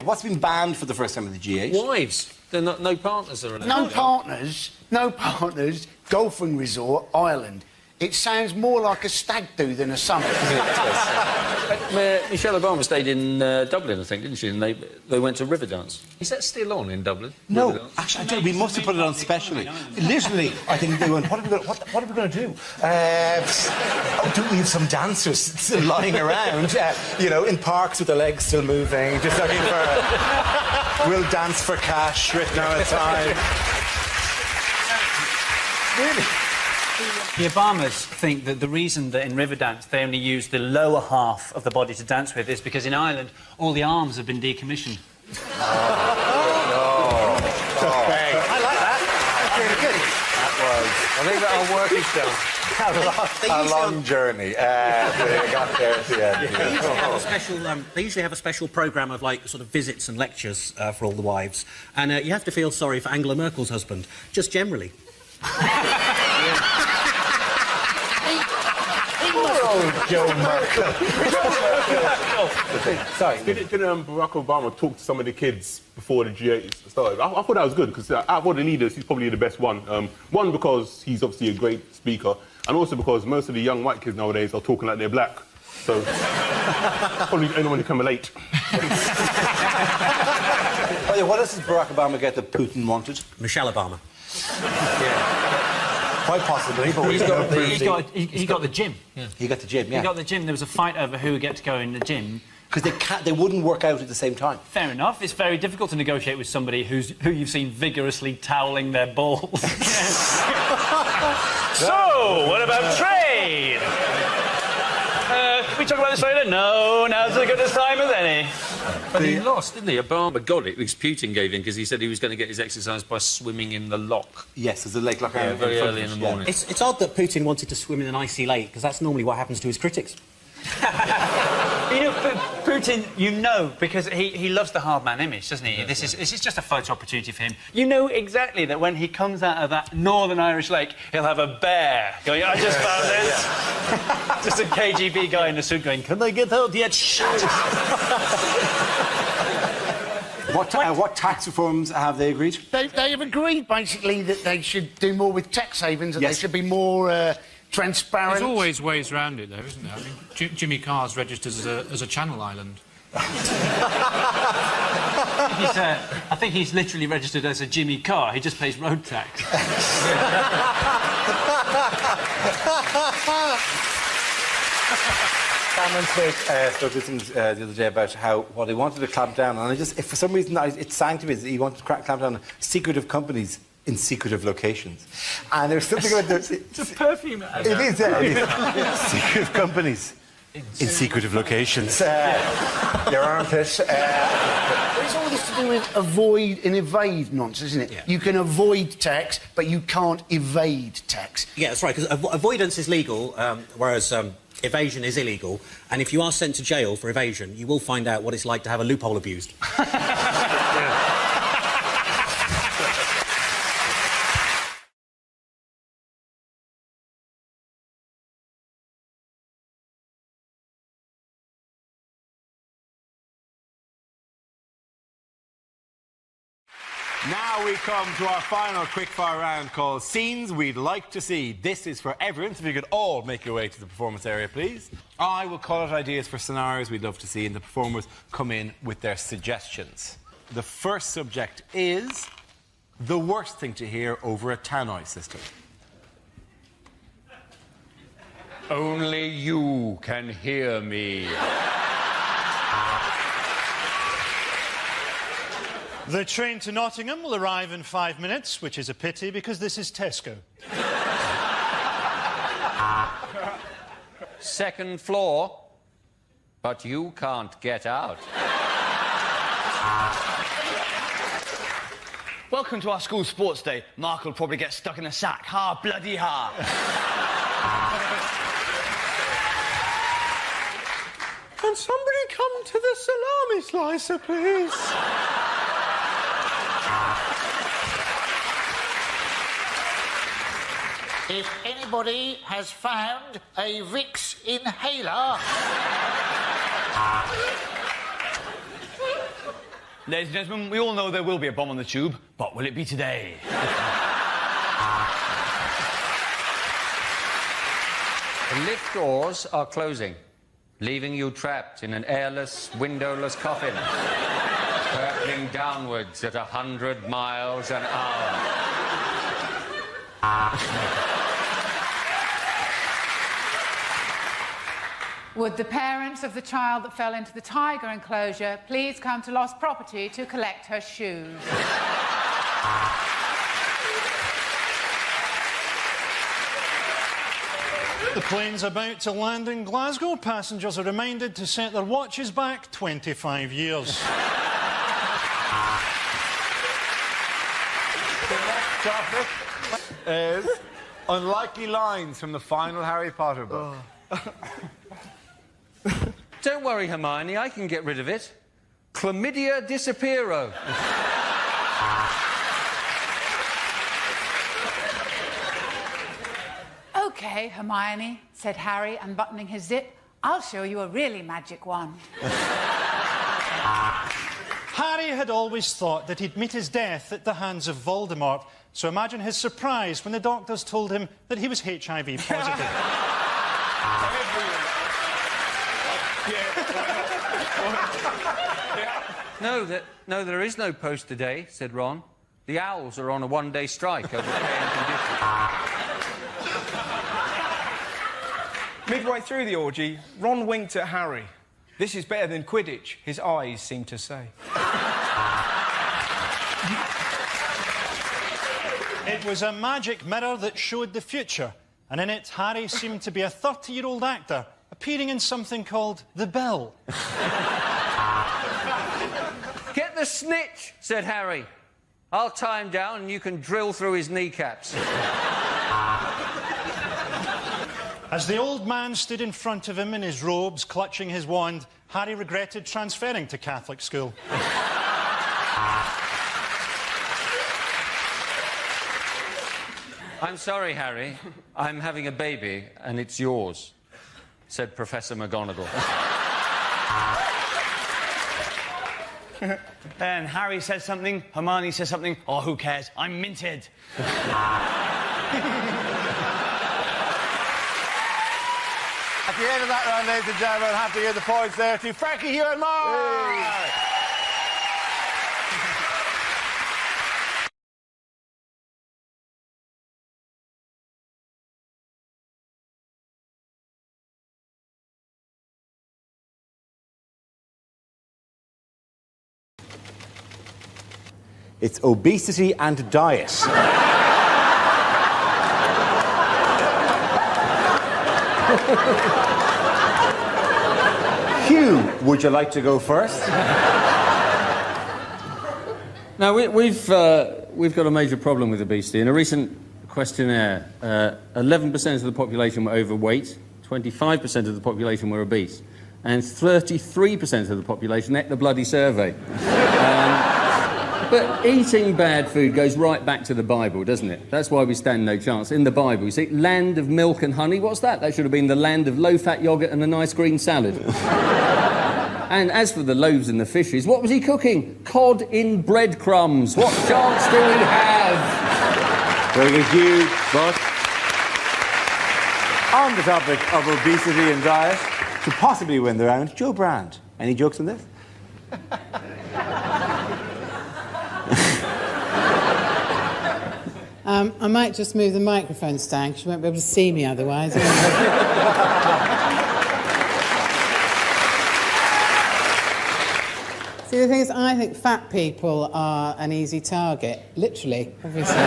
What's been banned for the first time at the GH? Wives. They're not, no partners are allowed. No partners, golfing resort, Ireland. It sounds more like a stag do than a summer. Michelle Obama stayed in Dublin, I think, didn't she? And they went to Riverdance. Is that still on in Dublin? No, Riverdance? actually, I don't. We must have put it on specially. Literally, I think they went, what are we going to do? Do we have some dancers still lying around, you know, in parks with their legs still moving, just looking for we'll dance for cash written on a time. Really? The Obamas think that the reason that in Riverdance they only use the lower half of the body to dance with is because in Ireland all the arms have been decommissioned. I like that. That's really good. I think that'll work itself. A long journey. They got there at the end. They usually have a special programme of, like, sort of visits and lectures for all the wives. And you have to feel sorry for Angela Merkel's husband, just generally. Oh, Joe Merkel. Sorry. Didn't Barack Obama talk to some of the kids before the GA started? I thought that was good, because out of all the leaders, he's probably the best one. One, because he's obviously a great speaker, and also because most of the young white kids nowadays are talking like they're black. So, probably anyone who can relate. Oh, yeah, what else does Barack Obama get that Putin wanted? Michelle Obama. Quite possibly, but He got the gym. Yeah. He got the gym, yeah. He got the gym. There was a fight over who would get to go in the gym. Because they wouldn't work out at the same time. Fair enough. It's very difficult to negotiate with somebody who you've seen vigorously toweling their balls. So, what about trade? Can we talk about this later? No, now's as good a time as any. But he lost, didn't he? Obama got it because Putin gave in because he said he was going to get his exercise by swimming in the lock. Yes, there's a lake lock. Yeah, very early in the morning. It's odd that Putin wanted to swim in an icy lake, because that's normally what happens to his critics. You know, Putin, you know, because he loves the hard man image, doesn't he? This is just a photo opportunity for him. You know exactly that when he comes out of that Northern Irish lake, he'll have a bear going, I just found this. Just a KGB guy in a suit going, can I get out yet? Shut What tax reforms have they agreed? They have agreed, basically, that they should do more with tax havens, and Yes. they should be more transparent. There's always ways around it, though, isn't there? I mean, Jimmy Carr's registered as a Channel Island. I think he's literally registered as a Jimmy Carr. He just pays road tax. Cameron Smith spoke to things the other day about what he wanted to clamp down on. If for some reason it sang to me that he wanted to clamp down on secretive companies in secretive locations. And there's something about It's a perfume ad. It is, secretive companies in secretive locations. Your armpit. It's all this to do with avoid and evade nonsense, isn't it? Yeah. You can avoid tax, but you can't evade tax. Yeah, that's right, because avoidance is legal, whereas evasion is illegal. And if you are sent to jail for evasion, you will find out what it's like to have a loophole abused. Now we come to our final quickfire round called Scenes We'd Like to See. This is for everyone, so if you could all make your way to the performance area, please. I will call out ideas for scenarios we'd love to see, and the performers come in with their suggestions. The first subject is the worst thing to hear over a tannoy system. Only you can hear me. The train to Nottingham will arrive in 5 minutes, which is a pity because this is Tesco. Second floor, but you can't get out. Welcome to our school sports day. Mark will probably get stuck in a sack. Ha, bloody ha. Can somebody come to the salami slicer, please? If anybody has found a Vicks inhaler... Ladies and gentlemen, we all know there will be a bomb on the tube, but will it be today? The lift doors are closing, leaving you trapped in an airless, windowless coffin, hurtling downwards at 100 miles an hour. Would the parents of the child that fell into the tiger enclosure please come to lost property to collect her shoes? The plane's about to land in Glasgow. Passengers are reminded to set their watches back 25 years. The next topic is unlikely lines from the final Harry Potter book. Don't worry, Hermione, I can get rid of it. Chlamydia disappearo. OK, Hermione, said Harry, unbuttoning his zip. I'll show you a really magic wand. Harry had always thought that he'd meet his death at the hands of Voldemort, so imagine his surprise when the doctors told him that he was HIV positive. No, there is no post today, said Ron. The Owls are on a one-day strike over pay and conditions. Midway through the orgy, Ron winked at Harry. This is better than Quidditch, his eyes seemed to say. It was a magic mirror that showed the future, and in it, Harry seemed to be a 30-year-old actor appearing in something called The Bill. Get the snitch, said Harry. I'll tie him down and you can drill through his kneecaps. As the old man stood in front of him in his robes, clutching his wand, Harry regretted transferring to Catholic school. I'm sorry, Harry. I'm having a baby and it's yours, said Professor McGonagall. Then Harry says something, Hermione says something. Oh, who cares? I'm minted. At the end of that round, ladies and gentlemen, I have to give the points there to Frankie, Hugh and Mark. It's obesity and diet. Hugh, would you like to go first? Now, we've got a major problem with obesity. In a recent questionnaire, 11% of the population were overweight, 25% of the population were obese, and 33% of the population ate the bloody survey. But eating bad food goes right back to the Bible, doesn't it? That's why we stand no chance. In the Bible, you see, land of milk and honey, what's that? That should have been the land of low-fat yoghurt and a nice green salad. And as for the loaves and the fishes, what was he cooking? Cod in breadcrumbs. What chance do we have? Very good, Hugh. But on the topic of obesity and diet, to possibly win the round, Joe Brand. Any jokes on this? I might just move the microphone stand because you won't be able to see me otherwise. See, the thing is, I think fat people are an easy target, literally, obviously.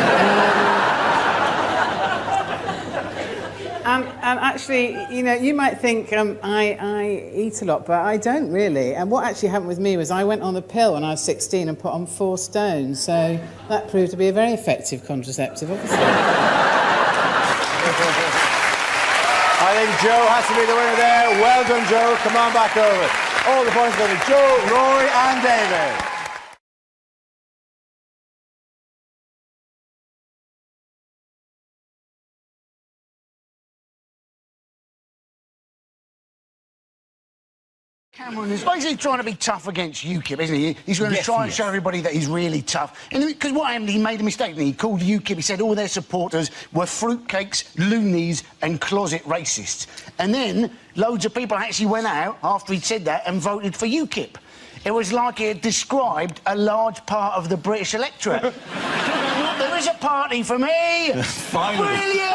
And actually, you know, you might think I eat a lot, but I don't really. And what actually happened with me was I went on a pill when I was 16 and put on 4 stone, so that proved to be a very effective contraceptive, obviously. I think Joe has to be the winner there. Well done, Joe. Come on back over. All the points go to Joe, Rory and David. Cameron is basically trying to be tough against UKIP, isn't he? He's going to try and show everybody that he's really tough. And because what happened, he made a mistake. He called UKIP, he said all their supporters were fruitcakes, loonies and closet racists. And then loads of people actually went out after he'd said that and voted for UKIP. It was like it described a large part of the British electorate. There is a party for me! Finally. Brilliant!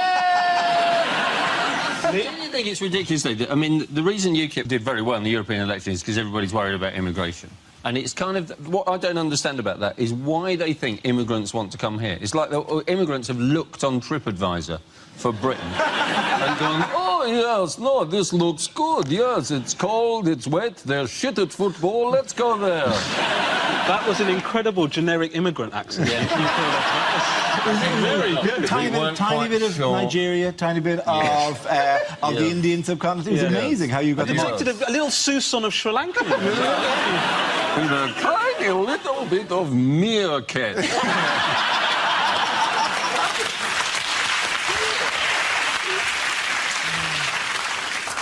Don't you think it's ridiculous, though? I mean, the reason UKIP did very well in the European elections is because everybody's worried about immigration. And it's kind of... What I don't understand about that is why they think immigrants want to come here. It's like the immigrants have looked on TripAdvisor for Britain and gone, oh, yes, no, this looks good. Yes, it's cold, it's wet, they're shit at football, let's go there. That was an incredible generic immigrant accent. Very good. Tiny bit of Nigeria, tiny bit of the Indian subcontinent. It was amazing how you got them all. A little Susan of Sri Lanka. With a tiny little bit of meerkat.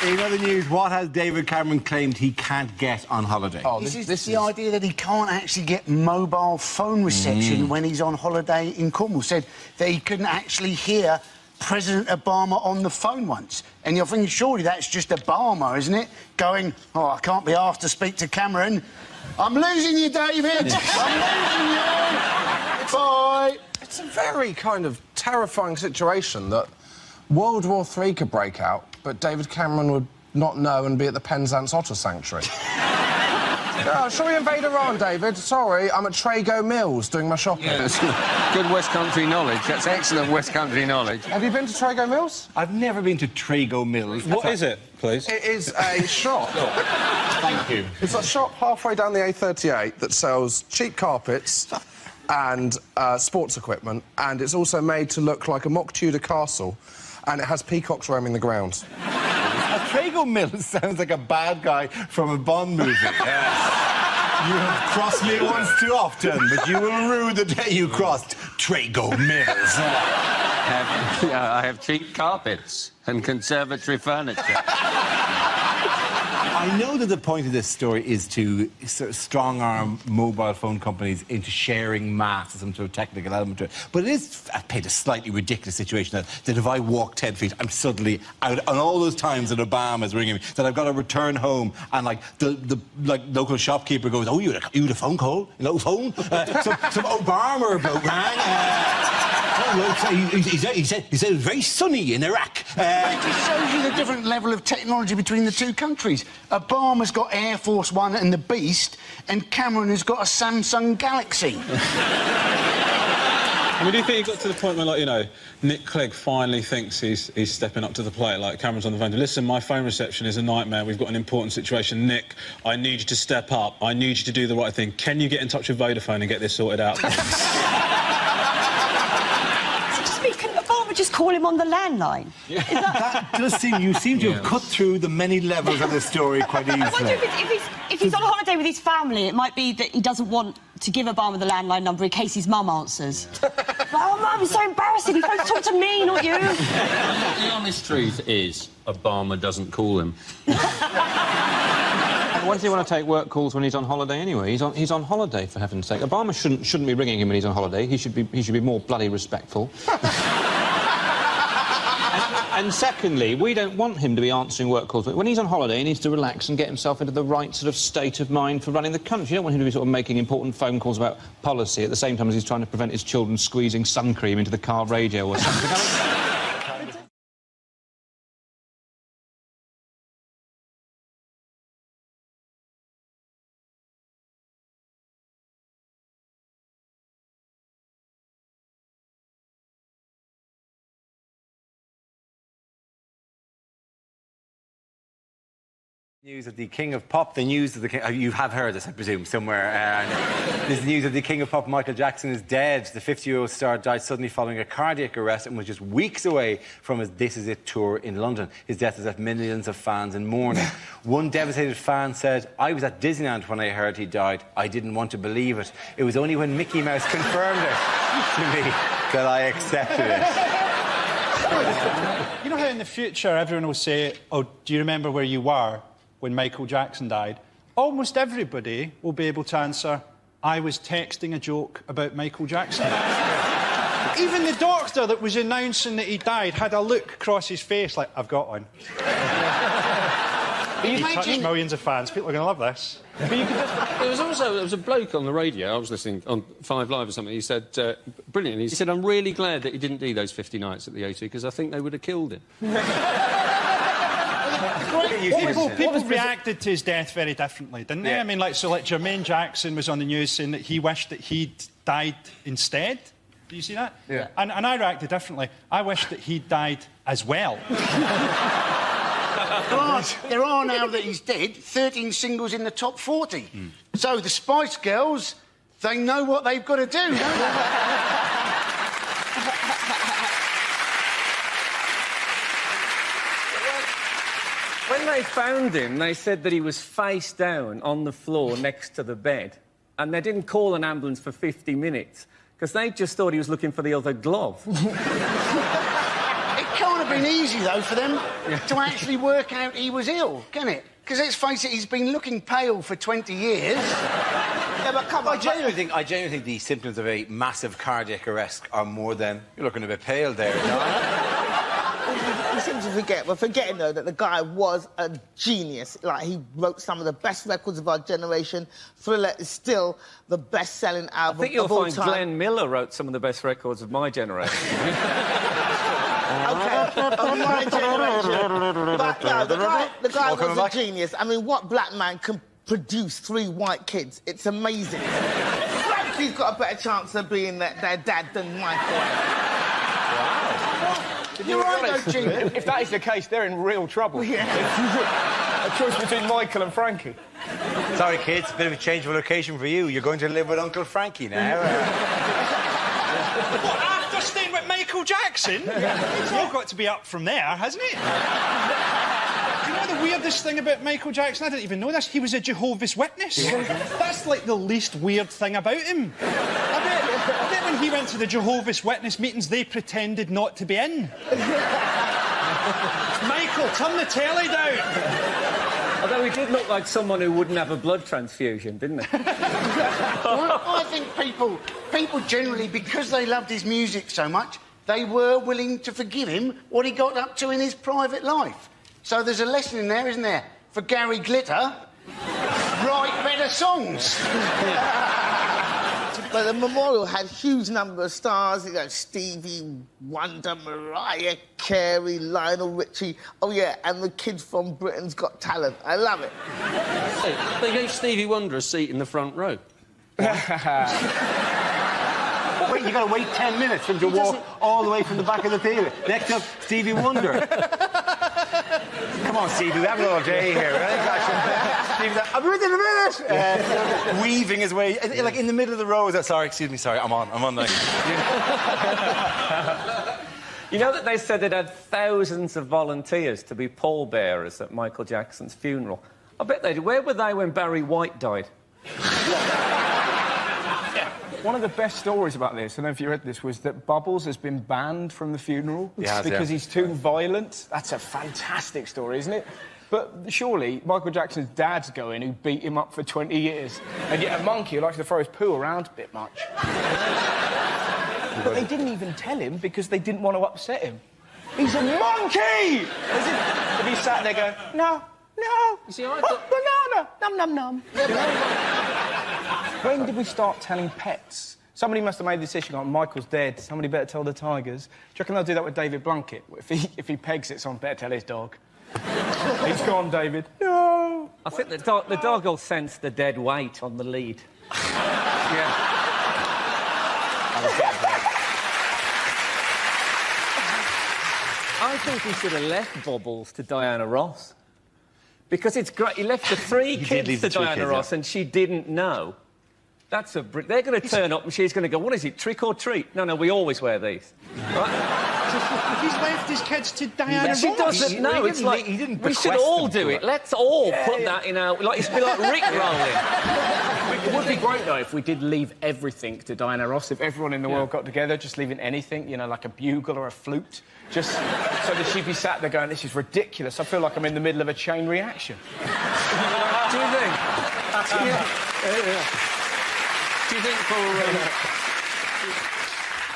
In other news, what has David Cameron claimed he can't get on holiday? Oh, this is the idea that he can't actually get mobile phone reception when he's on holiday in Cornwall. Said that he couldn't actually hear President Obama on the phone once. And you're thinking, surely that's just Obama, isn't it? Going, oh, I can't be asked to speak to Cameron. I'm losing you, David! I'm losing you! Bye! It's a very kind of terrifying situation that World War III could break out, but David Cameron would not know and be at the Penzance Otter Sanctuary. Oh, shall we invade Iran, David? Sorry, I'm at Trago Mills doing my shopping. Yeah, good West Country knowledge. That's excellent West Country knowledge. Have you been to Trago Mills? I've never been to Trago Mills. What is it, please? It is a shop. Thank you. It's a shop halfway down the A38 that sells cheap carpets and sports equipment, and it's also made to look like a mock Tudor castle, and it has peacocks roaming the grounds. Trago Mills sounds like a bad guy from a Bond movie. You have crossed me once too often, but you will rue the day you crossed Trago Mills. I have cheap carpets and conservatory furniture. I know that the point of this story is to sort of strong-arm mobile phone companies into sharing maths, some sort of technical element to it. But it is, I've paid a slightly ridiculous situation that if I walk 10 feet, I'm suddenly out. And all those times that Obama is ringing me, that I've got to return home, and like the local shopkeeper goes, "Oh, you had a phone call? You know, phone? Some Obama about rang." He said it was very sunny in Iraq. It just shows you the different level of technology between the two countries. Obama's got Air Force One and the Beast, and Cameron has got a Samsung Galaxy. I mean, do you think he got to the point where, like, you know, Nick Clegg finally thinks he's stepping up to the plate, like Cameron's on the phone, listen, my phone reception is a nightmare, we've got an important situation. Nick, I need you to step up, I need you to do the right thing. Can you get in touch with Vodafone and get this sorted out? Just call him on the landline. Yeah. That does seem... You seem to have cut through the many levels of the story quite easily. I wonder if he's on holiday with his family, it might be that he doesn't want to give Obama the landline number in case his mum answers. Oh, Mum, it's so embarrassing. He's supposed to talk to me, not you. The honest truth is, Obama doesn't call him. Why does he want to take work calls when he's on holiday anyway? He's on holiday, for heaven's sake. Obama shouldn't be ringing him when he's on holiday. He should be more bloody respectful. And secondly, we don't want him to be answering work calls. When he's on holiday, he needs to relax and get himself into the right sort of state of mind for running the country. You don't want him to be sort of making important phone calls about policy at the same time as he's trying to prevent his children squeezing sun cream into the car radio or something. News of the King of Pop, the news of the King... You have heard this, I presume, somewhere. This is the news of the King of Pop. Michael Jackson is dead. The 50-year-old star died suddenly following a cardiac arrest and was just weeks away from his This Is It tour in London. His death has left millions of fans in mourning. One devastated fan said, "I was at Disneyland when I heard he died. I didn't want to believe it. It was only when Mickey Mouse confirmed it to me that I accepted it." You know how in the future everyone will say, "Oh, do you remember where you were when Michael Jackson died?" almost everybody will be able to answer, I was texting a joke about Michael Jackson. Even the doctor that was announcing that he died had a look across his face like, I've got one. He touched millions of fans. People are going to love this. But you could just, there was a bloke on the radio, I was listening on 5 Live or something, he said, brilliant, he said, I'm really glad that he didn't do those 50 nights at the O2 because I think they would have killed him. People reacted to his death very differently, didn't they? I mean, like Jermaine Jackson was on the news saying that he wished that he'd died instead. Do you see that? Yeah. And I reacted differently. I wished that he'd died as well. There are, now that he's dead, 13 singles in the top 40. So the Spice Girls, they know what they've got to do, don't they? When they found him, they said that he was face down on the floor next to the bed, and they didn't call an ambulance for 50 minutes because they just thought he was looking for the other glove. It can't have been easy, though, for them to actually work out he was ill, can it? Because let's face it, he's been looking pale for 20 years. Yeah, but come on, I genuinely think the symptoms of a massive cardiac arrest are more than... You're looking a bit pale there, no? You seem to forget. We're forgetting, though, that the guy was a genius. Like, he wrote some of the best records of our generation. Thriller is still the best-selling album I think you'll of all find time. Glenn Miller wrote some of the best records of my generation. OK, of my generation. But, no, the guy was a genius. I mean, what black man can produce 3 white kids? It's amazing. Frankie's got a better chance of being their dad than Michael. You're right, though, Jim. If that is the case, they're in real trouble. Yeah. A choice between Michael and Frankie. Sorry, kids, a bit of a change of location for you. You're going to live with Uncle Frankie now. What, after staying with Michael Jackson? It's all got to be up from there, hasn't it? Do you know the weirdest thing about Michael Jackson? I didn't even know this. He was a Jehovah's Witness. That's like the least weird thing about him. I bet when he went to the Jehovah's Witness meetings, they pretended not to be in. Michael, turn the telly down. Although he did look like someone who wouldn't have a blood transfusion, didn't he? Well, I think people generally, because they loved his music so much, they were willing to forgive him what he got up to in his private life. So there's a lesson in there, isn't there? For Gary Glitter, write better songs. But the memorial had a huge number of stars. You know, Stevie Wonder, Mariah Carey, Lionel Richie. Oh, yeah, and the kids from Britain's Got Talent. I love it. They gave Stevie Wonder a seat in the front row. Wait, you've got to wait 10 minutes for him to walk all the way from the back of the theatre. Next up, Stevie Wonder. Come on, Stevie, we have it all day here, right? Stevie's like, I'll be with you in a minute. Weaving his way, like in the middle of the row. Sorry, excuse me, sorry, I'm on. Like... You know that they said they'd had thousands of volunteers to be pallbearers at Michael Jackson's funeral. I bet they did. Where were they when Barry White died? One of the best stories about this, I don't know if you read this, was that Bubbles has been banned from the funeral because he's too violent. That's a fantastic story, isn't it? But surely Michael Jackson's dad's going, who beat him up for 20 years, and yet a monkey who likes to throw his poo around a bit much. But they didn't even tell him because they didn't want to upset him. He's a monkey! As if he sat there going, no. You see, I thought... Banana! Num. When did we start telling pets? Somebody must have made the decision, like, Michael's dead, somebody better tell the tigers. Do you reckon they'll do that with David Blunkett? If he pegs it, someone better tell his dog. He's gone, David. No! I think the dog will sense the dead weight on the lead. Yeah. I think he should have left Bubbles to Diana Ross. Because it's great. He left the 3 kids to Diana Ross and she didn't know. That's a... They're going to turn up and she's going to go, what is it, trick or treat? No, we always wear these. Right? He's left his kids to Diana Ross. She doesn't know. It's like, we should all do it. Let's all put that in our... Like, it's be like Rick rolling. It would be great, though, if we did leave everything to Diana Ross, if everyone in the world got together, just leaving anything, you know, like a bugle or a flute, just so that she'd be sat there going, this is ridiculous. I feel like I'm in the middle of a chain reaction. Do you think?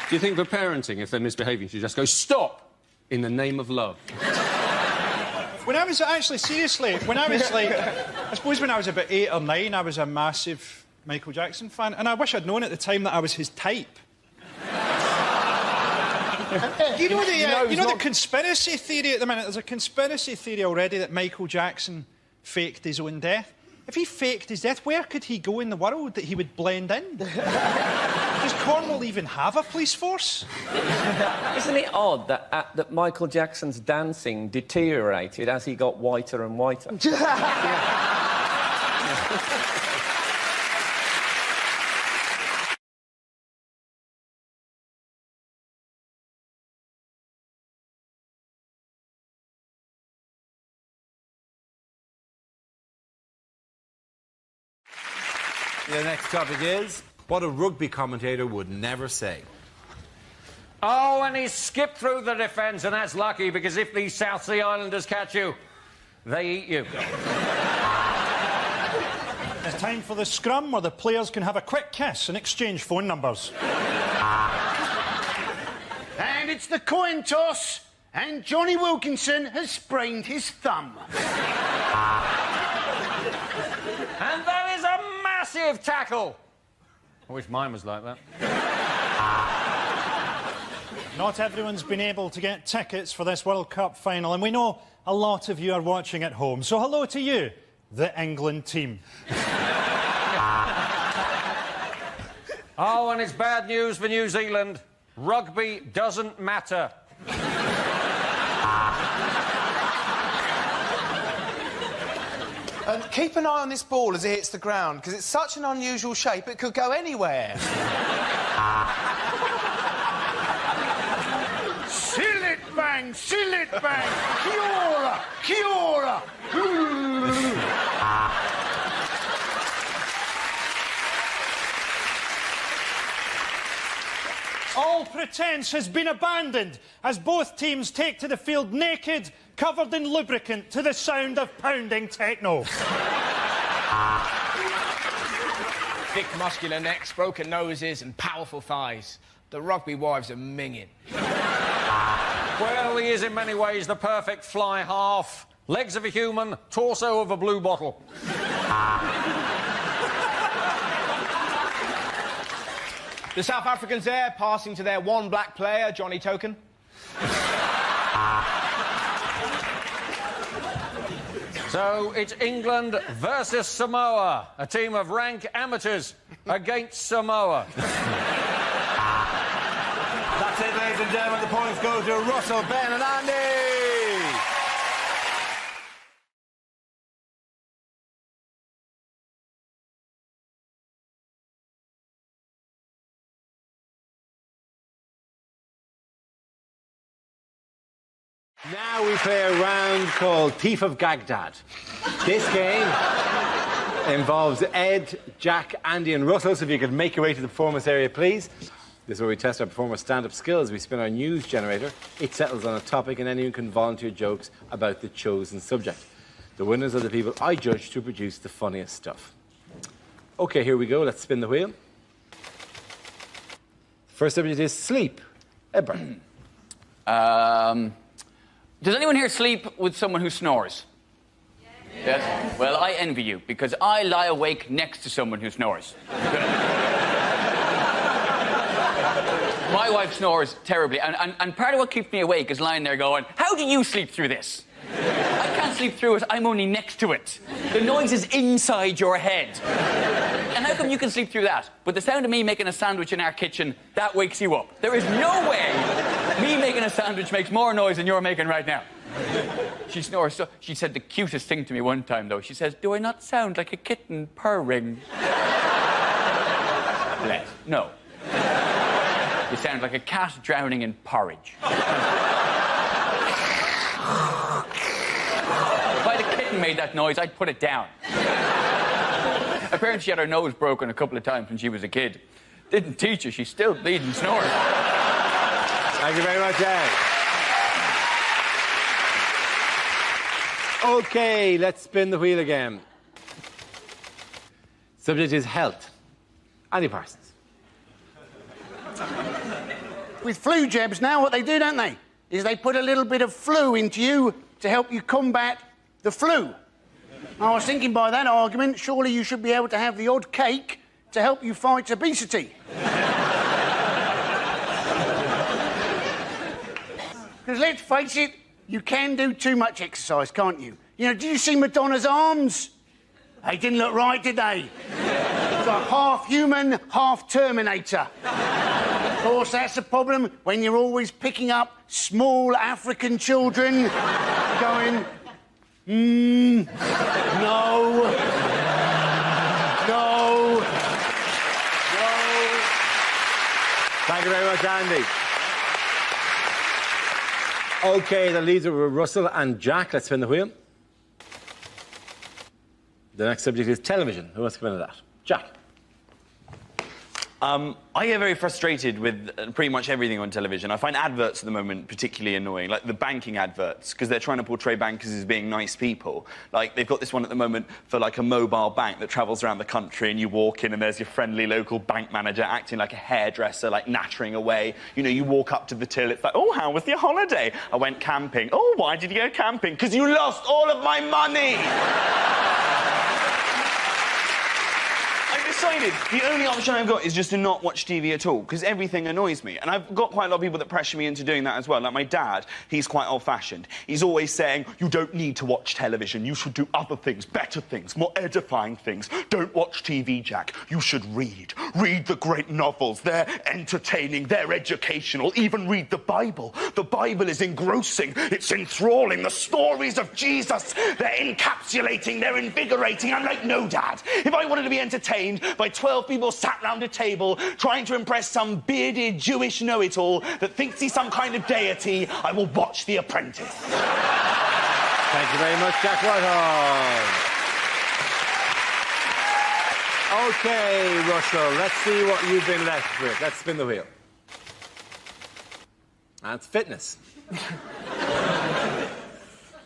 Do you think for parenting, if they're misbehaving, you should just go, stop, in the name of love? When I was, actually, seriously, when I was, like... I suppose when I was about 8 or 9, I was a massive Michael Jackson fan, and I wish I'd known at the time that I was his type. You know the conspiracy theory at the minute? There's a conspiracy theory already that Michael Jackson faked his own death. If he faked his death, where could he go in the world that he would blend in? Does Cornwall even have a police force? Isn't it odd that Michael Jackson's dancing deteriorated as he got whiter and whiter? The next topic is what a rugby commentator would never say. Oh, and he skipped through the defence, and that's lucky, because if these South Sea Islanders catch you, they eat you. It's time for the scrum, where the players can have a quick kiss and exchange phone numbers. And it's the coin toss, and Johnny Wilkinson has sprained his thumb. And that is a massive tackle. I wish mine was like that. Not everyone's been able to get tickets for this World Cup final, and we know a lot of you are watching at home. So hello to you, the England team. Oh, and it's bad news for New Zealand. Rugby doesn't matter. Keep an eye on this ball as it hits the ground, because it's such an unusual shape, it could go anywhere. Seal it bang, seal it bang, kia ora, kia ora. All pretence has been abandoned as both teams take to the field naked, covered in lubricant, to the sound of pounding techno. Thick, muscular necks, broken noses and powerful thighs. The rugby wives are minging. Well, he is in many ways the perfect fly half. Legs of a human, torso of a blue bottle. The South Africans there, passing to their one black player, Johnny Token. So it's England versus Samoa, a team of rank amateurs against Samoa. That's it, ladies and gentlemen. The points go to Russell, Ben and Andy. Now we play a round called Thief of Baghdad. This game involves Ed, Jack, Andy and Russell, so if you could make your way to the performance area, please. This is where we test our performers' stand-up skills. We spin our news generator. It settles on a topic and anyone can volunteer jokes about the chosen subject. The winners are the people I judge to produce the funniest stuff. OK, here we go. Let's spin the wheel. First subject is sleep. Ebra. Does anyone here sleep with someone who snores? Yes. Well, I envy you, because I lie awake next to someone who snores. My wife snores terribly, and part of what keeps me awake is lying there going, how do you sleep through this? I can't sleep through it, I'm only next to it. The noise is inside your head. And how come you can sleep through that? But the sound of me making a sandwich in our kitchen, that wakes you up. There is no way me making a sandwich makes more noise than you're making right now. She snores. So she said the cutest thing to me one time, though. She says, do I not sound like a kitten purring? Bless. No. You sound like a cat drowning in porridge. If I had a kitten made that noise, I'd put it down. Apparently she had her nose broken a couple of times when she was a kid. Didn't teach her, she's still bleeding snoring. Thank you very much, Ed. OK, let's spin the wheel again. Subject is health. Andy Parsons. With flu jabs now, what they do, don't they, is they put a little bit of flu into you to help you combat the flu. I was thinking by that argument, surely you should be able to have the odd cake to help you fight obesity. Because let's face it, you can do too much exercise, can't you? You know, did you see Madonna's arms? They didn't look right, did they? It's like half human, half Terminator. Of course, that's the problem when you're always picking up small African children going, no, no, no. Thank you very much, Andy. OK, the leads were Russell and Jack. Let's spin the wheel. The next subject is television. Who wants to come into that? Jack. I get very frustrated with pretty much everything on television. I find adverts at the moment particularly annoying, like the banking adverts, because they're trying to portray bankers as being nice people. Like, they've got this one at the moment for, like, a mobile bank that travels around the country, and you walk in and there's your friendly local bank manager acting like a hairdresser, like, nattering away. You know, you walk up to the till, it's like, oh, how was your holiday? I went camping. Oh, why did you go camping? Because you lost all of my money! Decided the only option I've got is just to not watch TV at all, because everything annoys me. And I've got quite a lot of people that pressure me into doing that as well. Like my dad, he's quite old-fashioned. He's always saying, you don't need to watch television. You should do other things, better things, more edifying things. Don't watch TV, Jack. You should read. Read the great novels. They're entertaining, they're educational. Even read the Bible. The Bible is engrossing. It's enthralling. The stories of Jesus, they're encapsulating, they're invigorating. I'm like, no, Dad. If I wanted to be entertained by 12 people sat round a table trying to impress some bearded Jewish know-it-all that thinks he's some kind of deity, I will watch The Apprentice. Thank you very much, Jack Whitehall. OK, Russell, let's see what you've been left with. Let's spin the wheel. That's fitness.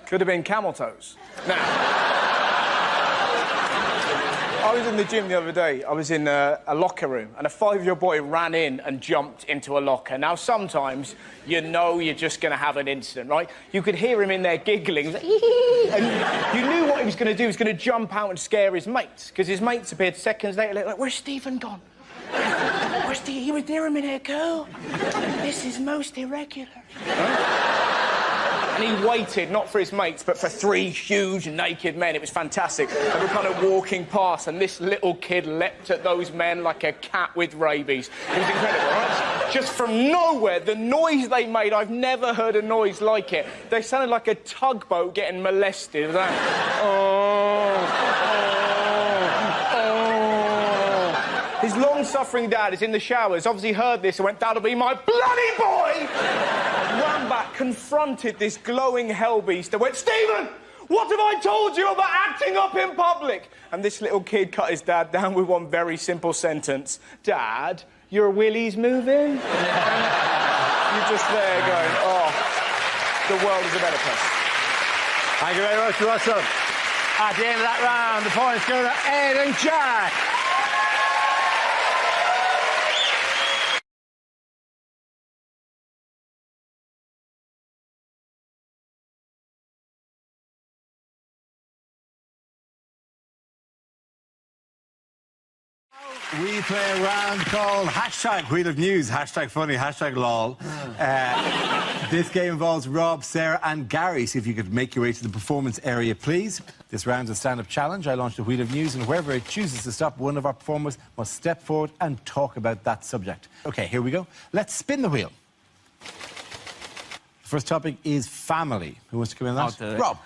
Could have been camel toes. Now, I was in the gym the other day. I was in a locker room, and a 5-year-old boy ran in and jumped into a locker. Now, sometimes you know you're just going to have an incident, right? You could hear him in there giggling, and you knew what he was going to do. He was going to jump out and scare his mates, because his mates appeared seconds later, like, where's Stephen gone? Where's Stephen? He was there a minute ago. This is most irregular. And he waited, not for his mates, but for 3 huge naked men. It was fantastic. They were kind of walking past, and this little kid leapt at those men like a cat with rabies. It was incredible, right? Just from nowhere, the noise they made, I've never heard a noise like it. They sounded like a tugboat getting molested. It was like, His long-suffering dad is in the showers, obviously heard this and went, that'll be my bloody boy! Ran back, confronted this glowing hellbeast and went, Stephen, what have I told you about acting up in public? And this little kid cut his dad down with one very simple sentence. Dad, your willy's moving? You're just there going, oh, the world is a better place. Thank you very much, Russell. At the end of that round, the points go to Ed and Jack. We play a round called hashtag Wheel of News, hashtag funny, hashtag lol. This game involves Rob, Sarah and Gary. See if you could make your way to the performance area, please. This round's a stand-up challenge. I launched a Wheel of News, and wherever it chooses to stop, one of our performers must step forward and talk about that subject. OK, here we go. Let's spin the wheel. The first topic is family. Who wants to come in on that? Rob.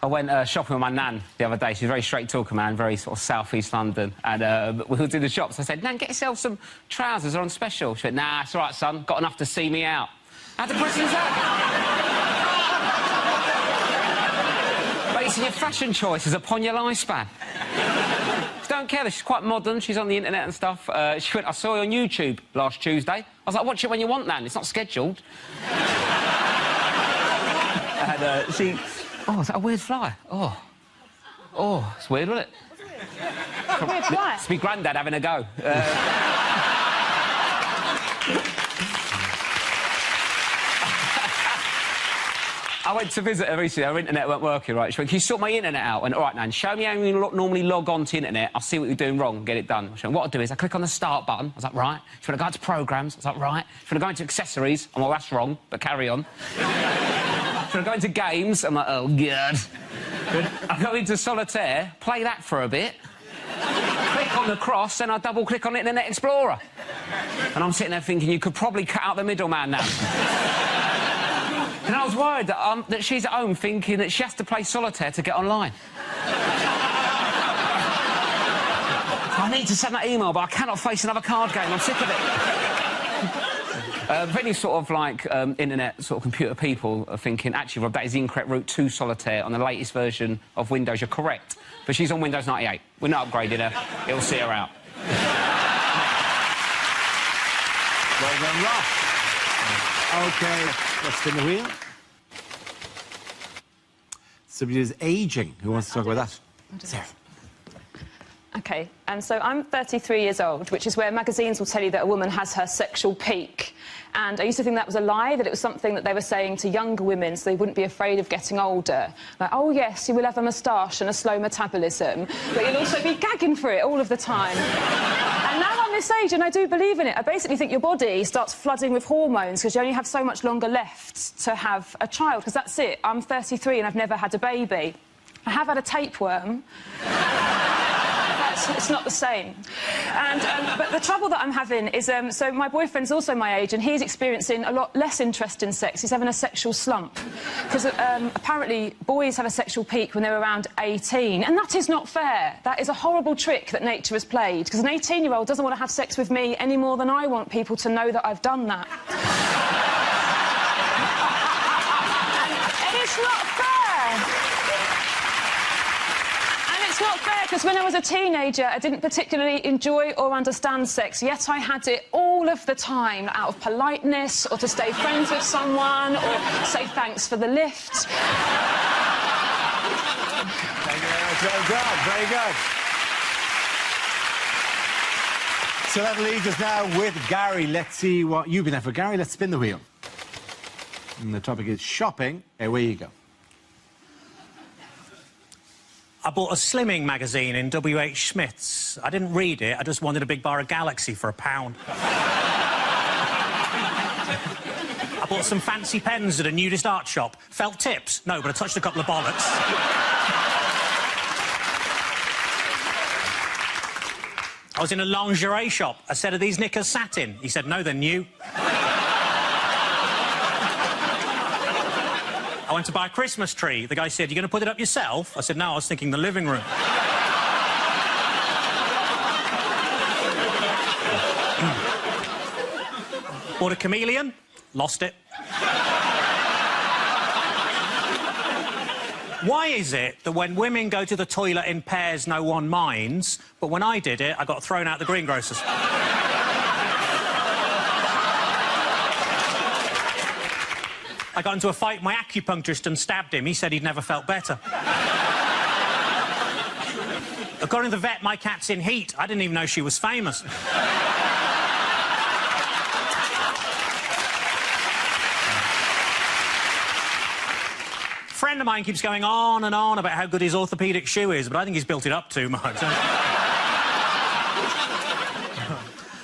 I went shopping with my nan the other day. She's a very straight-talker, man, very sort of south-east London. And we were doing the shops. I said, Nan, get yourself some trousers. They're on special. She went, nah, it's all right, son. Got enough to see me out. How depressing is that? Basing your fashion choices upon your lifespan. She don't care. She's quite modern. She's on the internet and stuff. She went, I saw you on YouTube last Tuesday. I was like, watch it when you want, Nan. It's not scheduled. And she... Oh, is that a weird fly? Oh. Oh, it's weird, wasn't it? Weird, why? It's me granddad having a go. I went to visit her recently. Her internet weren't working right. She went, "Can you sort my internet out?" I went, "All right, Nan, show me how you normally log on to internet. I'll see what you're doing wrong and get it done." She went, "What I'll do is I click on the start button." I was like, "Right." She went, "I go into programs." I was like, "Right." She went, "I go into accessories." I'm like, "Well, that's wrong, but carry on." She went, "I go into games." I'm like, "Oh, God." I go into solitaire, play that for a bit, click on the cross, and I double-click on Internet Explorer. And I'm sitting there thinking, you could probably cut out the middleman now. And I was worried that she's at home thinking that she has to play solitaire to get online. I need to send that email, but I cannot face another card game. I'm sick of it. Any sort of, like, internet, sort of computer people are thinking, actually, Rob, that is the incorrect route to solitaire on the latest version of Windows. You're correct. But she's on Windows 98. We're not upgrading her. It'll see her out. Well done, Rob. OK, let's spin the wheel. Somebody who's ageing. Who wants to talk about that? Sarah. OK, so I'm 33 years old, which is where magazines will tell you that a woman has her sexual peak. And I used to think that was a lie, that it was something that they were saying to younger women so they wouldn't be afraid of getting older. Like, oh, yes, you will have a moustache and a slow metabolism, but you'll also be gagging for it all of the time. And now I'm this age and I do believe in it. I basically think your body starts flooding with hormones because you only have so much longer left to have a child, because that's it. I'm 33 and I've never had a baby. I have had a tapeworm. It's not the same. And, but the trouble that I'm having is, so my boyfriend's also my age and he's experiencing a lot less interest in sex. He's having a sexual slump. Because apparently boys have a sexual peak when they're around 18. And that is not fair. That is a horrible trick that nature has played. Because an 18-year-old doesn't want to have sex with me any more than I want people to know that I've done that. And it's not fair. It's not fair, because when I was a teenager, I didn't particularly enjoy or understand sex, yet I had it all of the time, out of politeness, or to stay friends with someone, or say thanks for the lift. Thank you very much. Well done. Very good. So that leaves us now with Gary. Let's see what you've been there for. Gary, let's spin the wheel. And the topic is shopping. Away you go. I bought a slimming magazine in W.H. Smith's. I didn't read it, I just wanted a big bar of Galaxy for £1. I bought some fancy pens at a nudist art shop. Felt tips? No, but I touched a couple of bollocks. I was in a lingerie shop. I said, "Are these knickers satin?" He said, "No, they're new." I went to buy a Christmas tree. The guy said, "You're going to put it up yourself?" I said, "No, I was thinking the living room." Bought a chameleon, lost it. Why is it that when women go to the toilet in pairs, no one minds, but when I did it, I got thrown out the greengrocers? I got into a fight with my acupuncturist and stabbed him. He said he'd never felt better. According to the vet, my cat's in heat. I didn't even know she was famous. A friend of mine keeps going on and on about how good his orthopaedic shoe is, but I think he's built it up too much.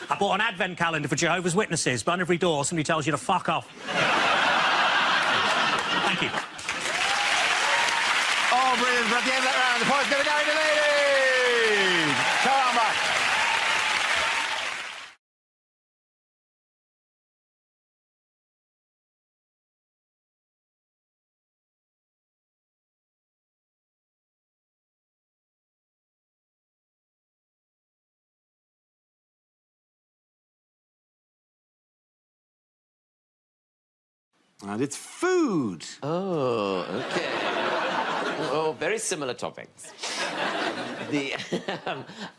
I bought an advent calendar for Jehovah's Witnesses, but on every door somebody tells you to fuck off. Thank you. Oh, brilliant. We're at the end of that round. The points go to Gary Delaney. Come on back. And it's food. Oh, OK. Oh, very similar topics.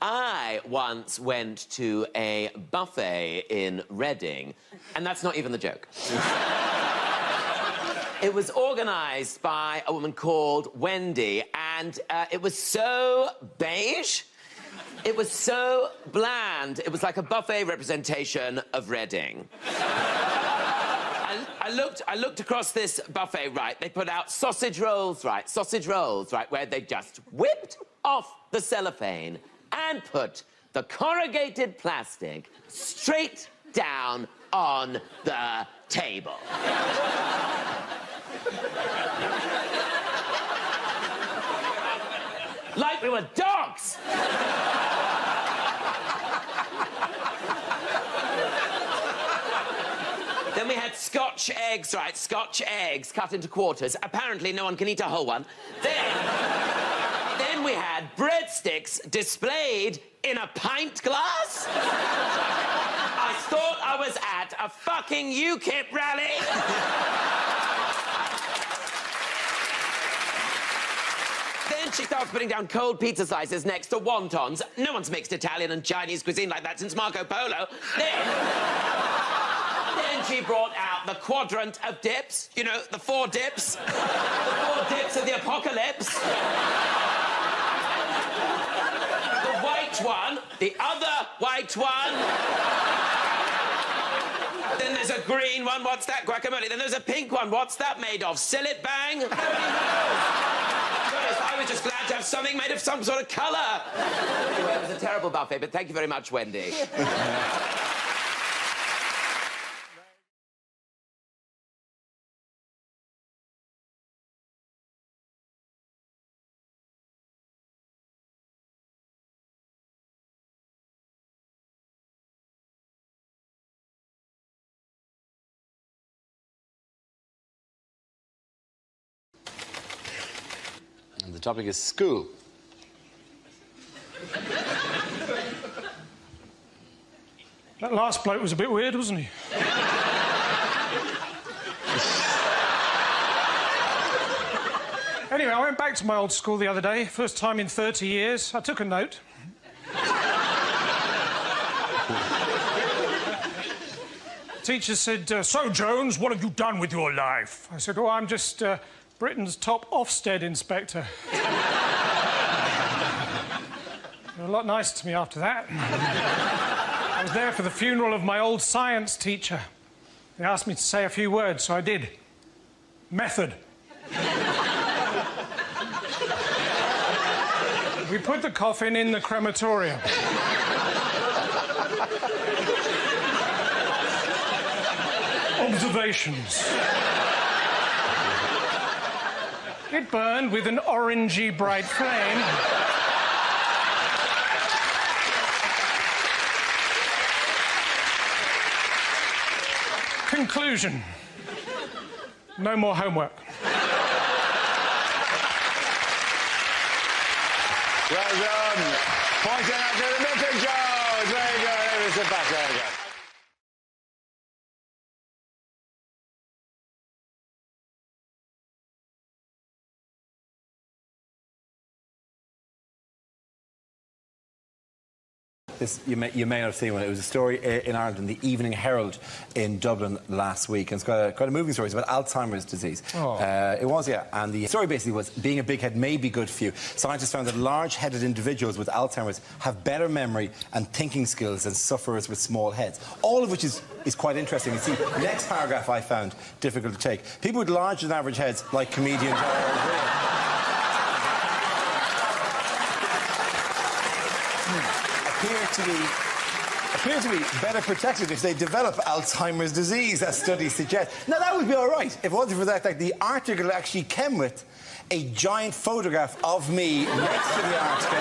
I once went to a buffet in Reading, and that's not even the joke. It was organised by a woman called Wendy, and it was so beige. It was so bland. It was like a buffet representation of Reading. I looked across this buffet, right? They put out sausage rolls, right? Sausage rolls, right? Where they just whipped off the cellophane and put the corrugated plastic straight down on the table. Like we were dogs! Then we had Scotch eggs, right? Scotch eggs cut into quarters. Apparently no one can eat a whole one. Then we had breadsticks displayed in a pint glass. I thought I was at a fucking UKIP rally. Then she starts putting down cold pizza slices next to wontons. No one's mixed Italian and Chinese cuisine like that since Marco Polo. Then she brought out the quadrant of dips. You know, the 4 dips. The 4 dips of the apocalypse. The white one, the other white one. Then there's a green one. What's that? Guacamole. Then there's a pink one. What's that made of? Sillet bang? I was just glad to have something made of some sort of colour. Anyway, it was a terrible buffet, but thank you very much, Wendy. And the topic is school. That last bloke was a bit weird, wasn't he? Anyway, I went back to my old school the other day, first time in 30 years. I took a note. Teacher said, "So, Jones, what have you done with your life?" I said, "Oh, I'm just Britain's top Ofsted inspector." They were a lot nicer to me after that. I was there for the funeral of my old science teacher. They asked me to say a few words, so I did. Method. We put the coffin in the crematorium. Observations. It burned with an orangey bright flame. Conclusion. No more homework. Well done. Pointing out to the Mr. Jones. Very good. Mr. Back. Very good. This, you may not have seen one. It was a story in Ireland in the Evening Herald in Dublin last week. And it's quite a moving story. It's about Alzheimer's disease. Oh. It was, yeah. And the story basically was being a big head may be good for you. Scientists found that large-headed individuals with Alzheimer's have better memory and thinking skills than sufferers with small heads. All of which is quite interesting. You see, the next paragraph I found difficult to take. People with larger than average heads, like comedian appear to be better protected if they develop Alzheimer's disease, as studies suggest. Now, that would be all right if it wasn't for that. Like, the article actually came with a giant photograph of me next to the article,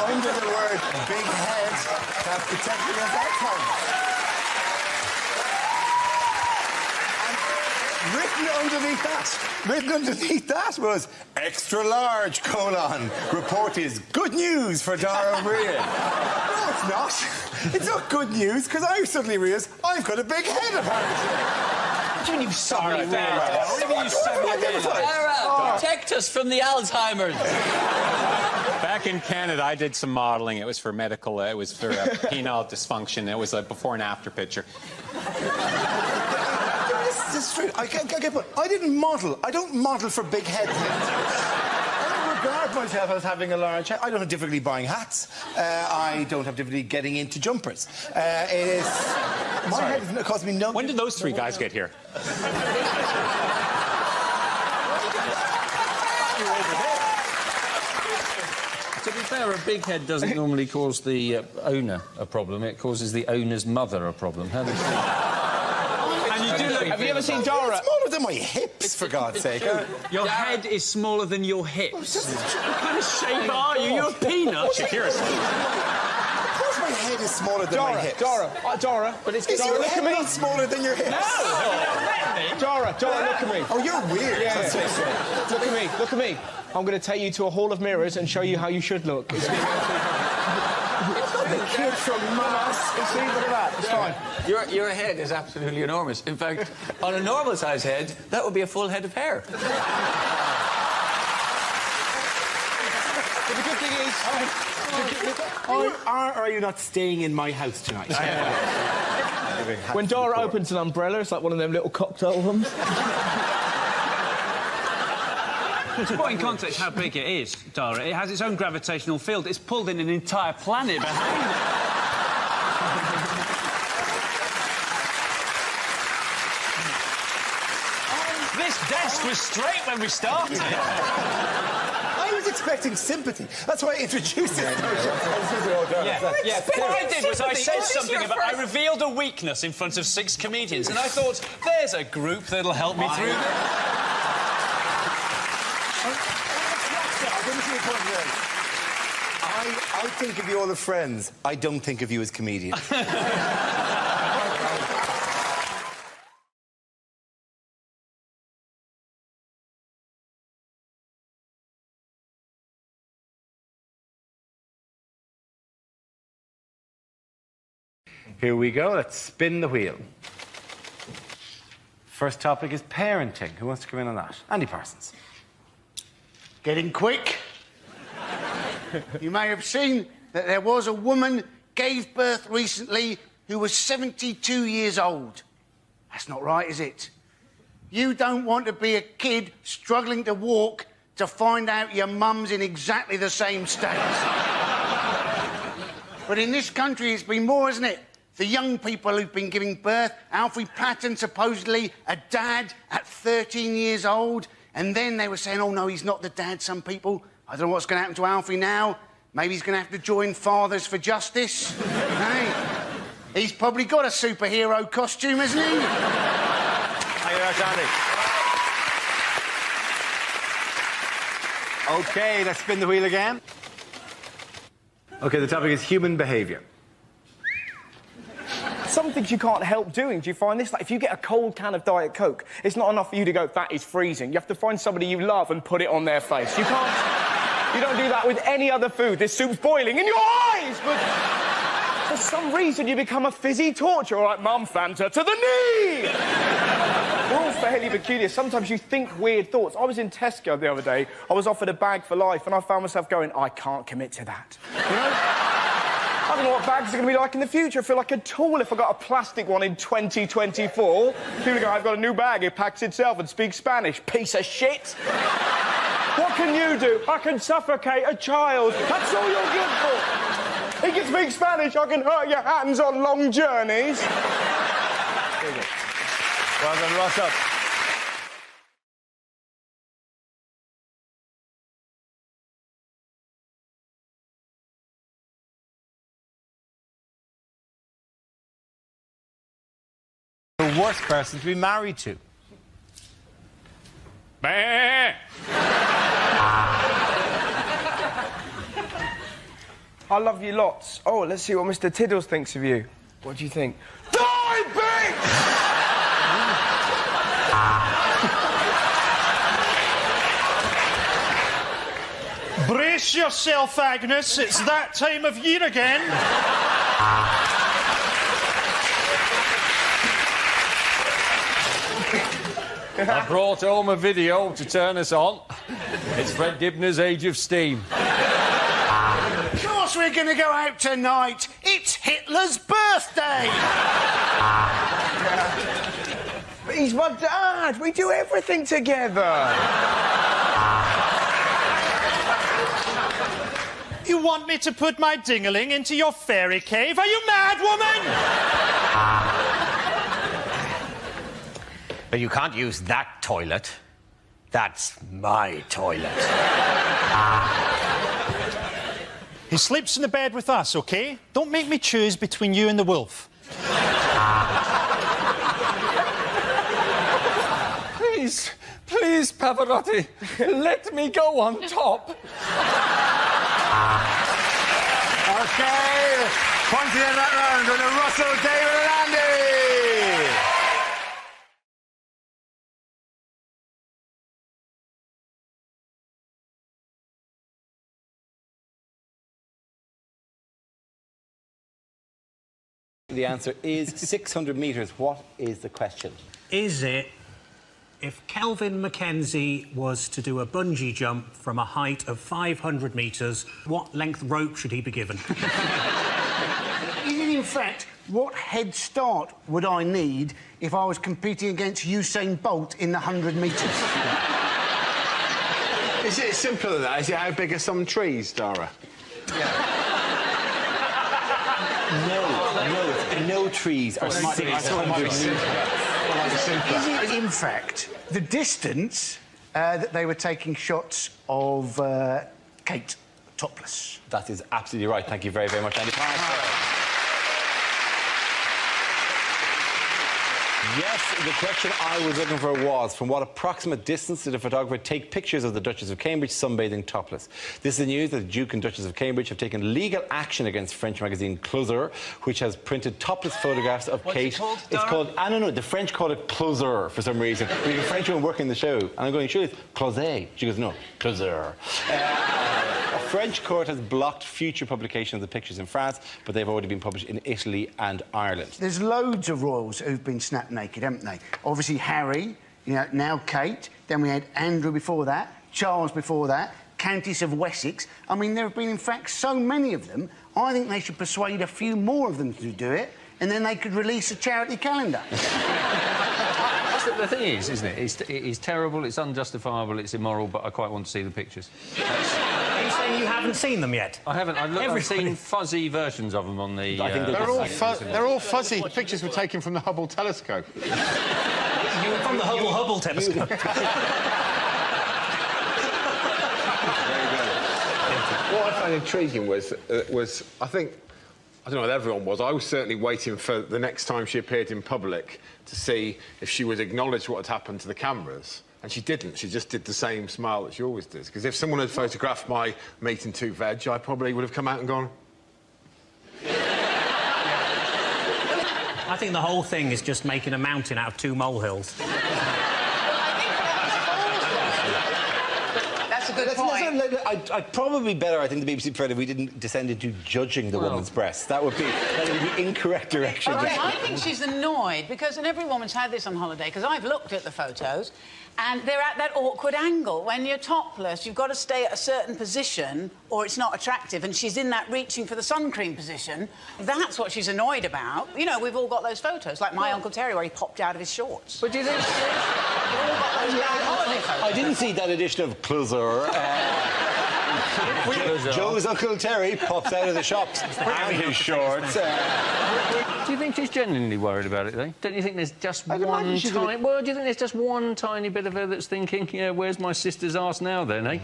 under the word big head, that protected me at that time. Written underneath that was extra large, : report is good news for Dara O'Brien. No, it's not. It's not good news, because I suddenly realised I've got a big head, apparently. What do you mean you've suddenly realised? What do you mean you suddenly realised? Dara, protect us from the Alzheimer's. Back in Canada, I did some modelling. It was for medical, it was for penile dysfunction. It was a before and after picture. This is true. I don't model. I don't model for big heads. I don't regard myself as having a large head. I don't have difficulty buying hats. I don't have difficulty getting into jumpers. My head is causing me no... When did those three guys get here? To be fair, a big head doesn't normally cause the owner a problem. It causes the owner's mother a problem. How does And you do look... Have you ever seen Dora? It's smaller than my hips, for God's sake. Your head is smaller than your hips. What kind of shape are you? You're a peanut. Shakira. Of course my head is smaller than my hips. Dora, but it's... Is Dora, your look head at me. not smaller than your hips? No! Dora, look at me. Oh, you're weird. Yeah. Look at me. I'm going to take you to a hall of mirrors and show you how you should look. It's been the kid from Mars. See, look at that. It's fine. Your head is absolutely enormous. In fact, on a normal-sized head, that would be a full head of hair. But the good thing is... Are you not staying in my house tonight? When Dora opens an umbrella, it's like one of them little cocktail ones. To put in context how big it is, Dara, it has its own gravitational field. It's pulled in an entire planet behind it. This desk was straight when we started. I was expecting sympathy. That's why I introduced it. What I did was I said something about... I revealed a weakness in front of 6 comedians, and I thought, there's a group that'll help me through this. I think of you all as friends. I don't think of you as comedians. Here we go. Let's spin the wheel. First topic is parenting. Who wants to come in on that? Andy Parsons. Getting quick. You may have seen that there was a woman gave birth recently who was 72 years old. That's not right, is it? You don't want to be a kid struggling to walk to find out your mum's in exactly the same state. But in this country, it's been more, isn't it? The young people who've been giving birth. Alfie Patton, supposedly a dad at 13 years old. And then they were saying, oh, no, he's not the dad, some people. I don't know what's going to happen to Alfie now. Maybe he's going to have to join Fathers for Justice. Hey, he's probably got a superhero costume, hasn't he? Thank you very much, Andy. OK, let's spin the wheel again. OK, the topic is human behaviour. Some things you can't help doing. Do you find this? Like, if you get a cold can of Diet Coke, it's not enough for you to go, that is freezing. You have to find somebody you love and put it on their face. You can't... You don't do that with any other food. This soup's boiling in your eyes, but for some reason you become a fizzy torch. All right, Mum, Fanta to the knee! We're all fairly peculiar. Sometimes you think weird thoughts. I was in Tesco the other day. I was offered a bag for life, and I found myself going, I can't commit to that. You know? I don't know what bags are going to be like in the future. I feel like a tool if I got a plastic one in 2024. People go, I've got a new bag. It packs itself and speaks Spanish. Piece of shit. What can you do? I can suffocate a child. That's all you're good for. He can speak Spanish. I can hurt your hands on long journeys. Well done, Ross up. The worst person to be married to. I love you lots. Oh, let's see what Mr. Tiddles thinks of you. What do you think? Die, bitch! Brace yourself, Agnes. It's that time of year again. I brought home a video to turn us on. It's Fred Dibner's Age of Steam. Of course we're going to go out tonight. It's Hitler's birthday. But he's my dad. We do everything together. You want me to put my dingaling into your fairy cave? Are you mad, woman? But you can't use that toilet. That's my toilet. He sleeps in the bed with us, OK? Don't make me choose between you and the wolf. Please, please, Pavarotti, let me go on top. OK, pointing in that round with a Russell, David and Andy. The answer is 600 metres. What is the question? Is it, if Kelvin Mackenzie was to do a bungee jump from a height of 500 metres, what length rope should he be given? Is it, in fact, what head start would I need if I was competing against Usain Bolt in the 100 metres? Is it simpler than that? Is it how big are some trees, Dara? No trees are 600 metres. Is it, in fact, the distance that they were taking shots of Kate topless? That is absolutely right. Thank you very, very much, Andy. Yes, the question I was looking for was, from what approximate distance did a photographer take pictures of the Duchess of Cambridge sunbathing topless? This is the news that the Duke and Duchess of Cambridge have taken legal action against French magazine Closer, which has printed topless photographs of Kate. It's called, I don't know, the French call it Closer for some reason. We have a French woman working the show, and I'm going, sure, it's Closet. She goes, no, Closer. A French court has blocked future publication of the pictures in France, but they've already been published in Italy and Ireland. There's loads of royals who've been snapped naked, haven't they? Obviously Harry, you know, now Kate, then we had Andrew before that, Charles before that, Countess of Wessex. I mean, there have been, in fact, so many of them, I think they should persuade a few more of them to do it, and then they could release a charity calendar. The thing is, isn't it? It is terrible, it's unjustifiable, it's immoral, but I quite want to see the pictures. Are you saying you haven't seen them yet? I haven't. I've seen fuzzy versions of them on the... I think they're all fuzzy. Pictures were taken from the Hubble telescope. You were from the Hubble telescope. What I found intriguing was I think, I don't know what everyone was, I was certainly waiting for the next time she appeared in public to see if she would acknowledge what had happened to the cameras. And she didn't. She just did the same smile that she always does. Because if someone had photographed my meat and two veg, I probably would have come out and gone... I think the whole thing is just making a mountain out of two molehills. That's a good point. I'd probably be better, I think, the BBC preferred if we didn't descend into judging the woman's breasts. That would be the incorrect direction. I think she's annoyed because, and every woman's had this on holiday, because I've looked at the photos, and they're at that awkward angle. When you're topless, you've got to stay at a certain position or it's not attractive, and she's in that reaching for the sun cream position. That's what she's annoyed about. You know, we've all got those photos, like my Uncle Terry, where he popped out of his shorts. But do you think... I didn't see that edition of Closer. Joe's Uncle Terry pops out of the shops and his shorts. Do you think she's genuinely worried about it, though? Don't you think there's just one tiny... Well, do you think there's just one tiny bit of her that's thinking, yeah, where's my sister's arse now, then, eh?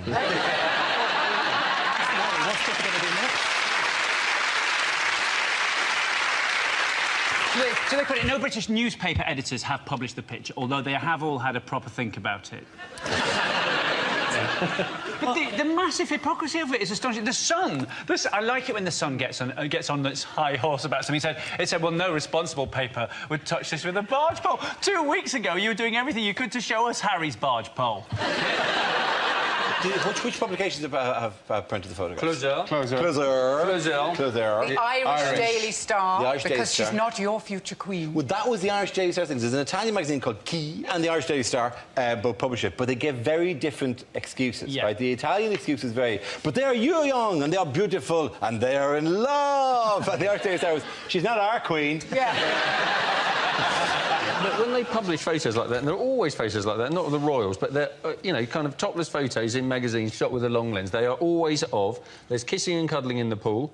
To their credit, no British newspaper editors have published the picture, although they have all had a proper think about it. But the massive hypocrisy of it is astonishing. The Sun, I like it when the Sun gets on its high horse about something. It said, well, no responsible paper would touch this with a barge pole. 2 weeks ago, you were doing everything you could to show us Harry's barge pole. Which publications have printed the photographs? Closer. The Irish Daily Star, because Star. she's not your future queen. Well, that was the Irish Daily Star thing. There's an Italian magazine called Key and the Irish Daily Star both publish it, but they give very different excuses, right? The Italian excuse is very... But they are young and they are beautiful and they are in love. And the Irish Daily Star was, she's not our queen. Yeah. But when they publish photos like that, and there are always photos like that, not of the royals, but they're, you know, kind of topless photos in magazines shot with a long lens. They are always of, there's kissing and cuddling in the pool,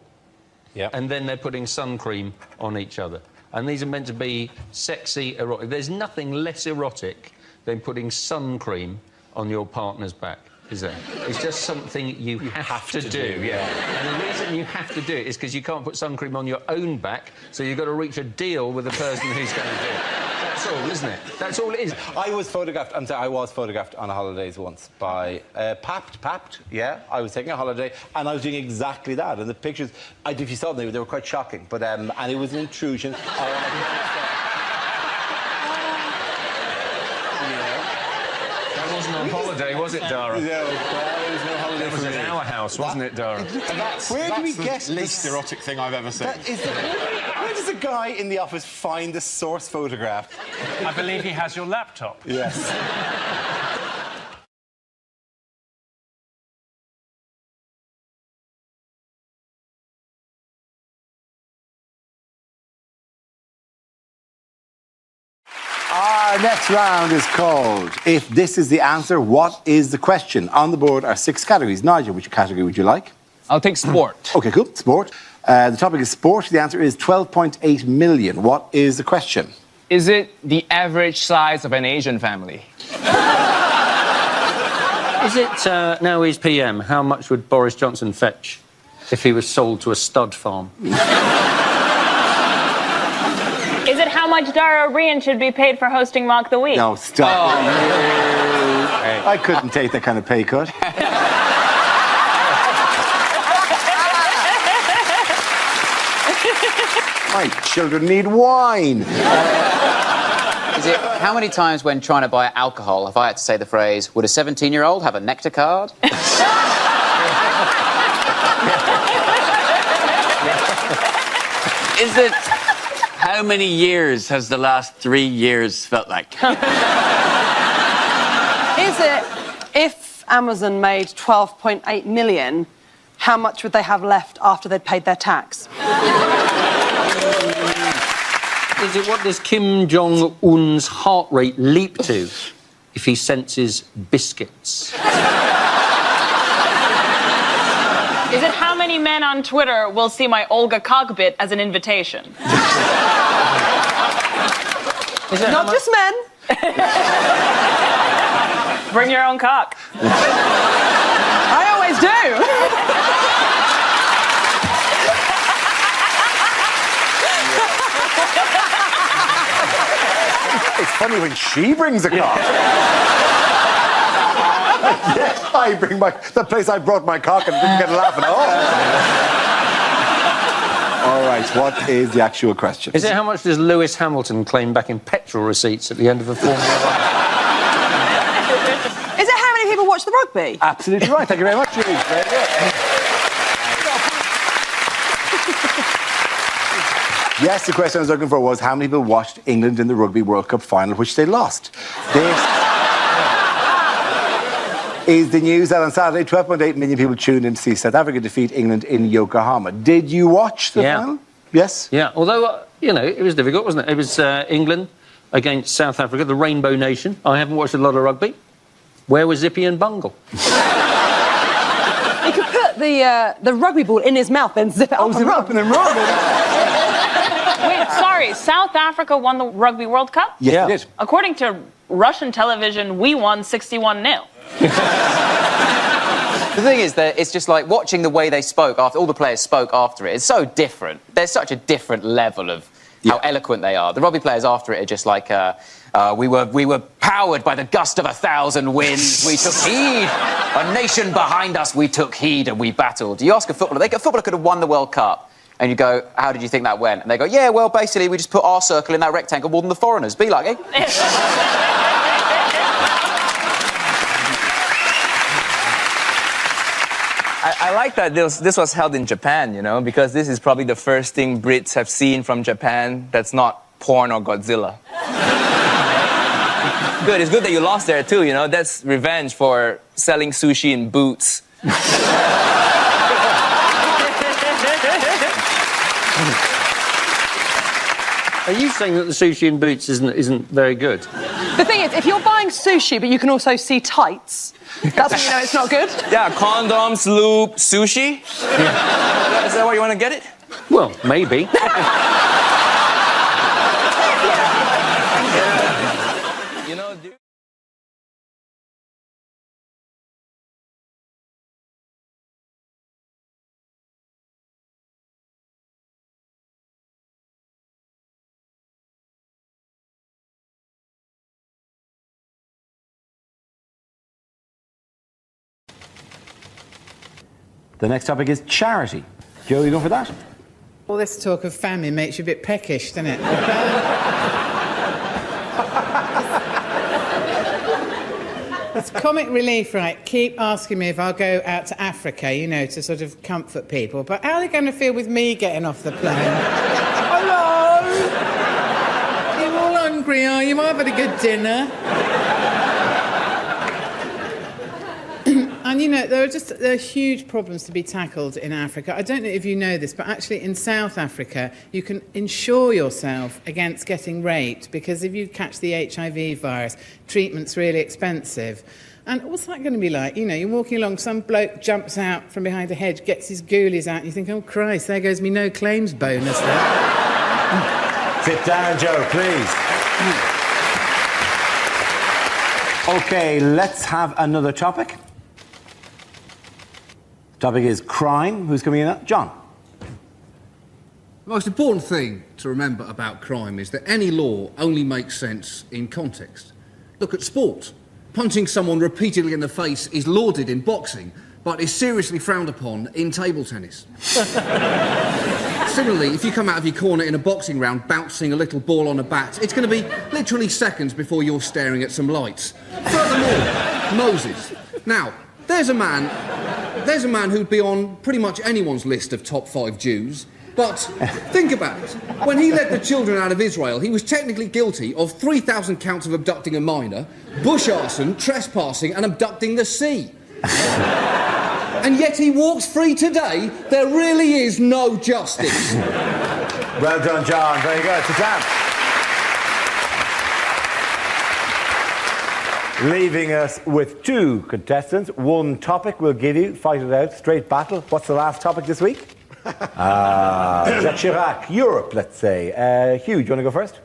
and then they're putting sun cream on each other. And these are meant to be sexy, erotic. There's nothing less erotic than putting sun cream on your partner's back, is there? It's just something you have to do. Yeah. And the reason you have to do it is because you can't put sun cream on your own back, so you've got to reach a deal with the person who's going to do it. That's all, isn't it? That's all it is. I was photographed on a holidays once by Papt, yeah. I was taking a holiday and I was doing exactly that. And the pictures, if you saw them, they were quite shocking. But and it was an intrusion. That wasn't on holiday, was it, Dara? No, there was no holiday. It was in our house, wasn't it, Dara? Where do we get the least erotic thing I've ever seen? Where does a guy in the office find the source photograph? I believe he has your laptop. Yes. Our next round is called If This Is the Answer, What Is the Question? On the board are 6 categories. Nigel, which category would you like? I'll take sport. OK, cool. Sport. The topic is sport. The answer is 12.8 million. What is the question? Is it the average size of an Asian family? Is it, now he's PM, how much would Boris Johnson fetch if he was sold to a stud farm? Is it how much Dara Rian should be paid for hosting Mock the Week? No, stop. I couldn't take that kind of pay cut. My children need wine. Is it how many times when trying to buy alcohol have I had to say the phrase, would a 17-year-old have a nectar card? Is it how many years has the last 3 years felt like? Is it, if Amazon made 12.8 million, how much would they have left after they'd paid their tax? Is it what does Kim Jong-un's heart rate leap to if he senses biscuits? Is it how many men on Twitter will see my Olga cockpit as an invitation? Not just men. Bring your own cock. I always do. It's funny when she brings a cock. Yes, I bring the place I brought my cock and didn't get a laugh at all. All right, what is the actual question? Is it how much does Lewis Hamilton claim back in petrol receipts at the end of a Formula 1? Is it how many people watch the rugby? Absolutely right. Thank you very much, Julie. Very good. Yes, the question I was looking for was how many people watched England in the Rugby World Cup final, which they lost. This is the news that on Saturday, 12.8 million people tuned in to see South Africa defeat England in Yokohama. Did you watch the final? Yes? Yeah, although, you know, it was difficult, wasn't it? It was England against South Africa, the Rainbow Nation. I haven't watched a lot of rugby. Where was Zippy and Bungle? He could put the rugby ball in his mouth and zip it up and run. Wait, sorry, South Africa won the Rugby World Cup? Yes, it did. According to Russian television, we won 61-0. The thing is that it's just like watching the way they spoke after all the players spoke after it. It's so different. There's such a different level of how eloquent they are. The rugby players after it are just like, we were powered by the gust of 1,000 winds. We took heed. A nation behind us. We took heed and we battled. You ask a footballer, a footballer could have won the World Cup. And you go, how did you think that went? And they go, yeah, well, basically, we just put our circle in that rectangle more than the foreigners. Be like, eh? I like that this was held in Japan, you know, because this is probably the first thing Brits have seen from Japan that's not porn or Godzilla. Good, it's good that you lost there, too, you know. That's revenge for selling sushi in boots. Are you saying that the sushi in Boots isn't very good? The thing is, if you're buying sushi, but you can also see tights, that's when you know it's not good. Yeah, condoms, lube, sushi. Yeah. Is that why you want to get it? Well, maybe. You know, dude. The next topic is charity. Joe, you going for that? All this talk of famine makes you a bit peckish, doesn't it? It's comic relief, right? Keep asking me if I'll go out to Africa, you know, to sort of comfort people. But how are they going to feel with me getting off the plane? Hello! You're all hungry, are you? I've had a good dinner. And, you know, there are huge problems to be tackled in Africa. I don't know if you know this, but actually in South Africa, you can insure yourself against getting raped because if you catch the HIV virus, treatment's really expensive. And what's that going to be like? You know, you're walking along, some bloke jumps out from behind a hedge, gets his ghoulies out, and you think, oh, Christ, there goes me no claims bonus there. Sit down, Joe, please. OK, let's have another topic. Topic is crime. Who's coming in? John. The most important thing to remember about crime is that any law only makes sense in context. Look at sport. Punching someone repeatedly in the face is lauded in boxing, but is seriously frowned upon in table tennis. Similarly, if you come out of your corner in a boxing round bouncing a little ball on a bat, it's going to be literally seconds before you're staring at some lights. Furthermore, Moses. Now, there's a man who'd be on pretty much anyone's list of top 5 Jews. But think about it. When he led the children out of Israel, he was technically guilty of 3,000 counts of abducting a minor, bush arson, trespassing, and abducting the sea. And yet he walks free today. There really is no justice. Well done, John. Very good. Sit down. Leaving us with 2 contestants. 1 topic we'll give you. Fight it out. Straight battle. What's the last topic this week? Jacques Chirac. Europe, let's say. Hugh, do you want to go first?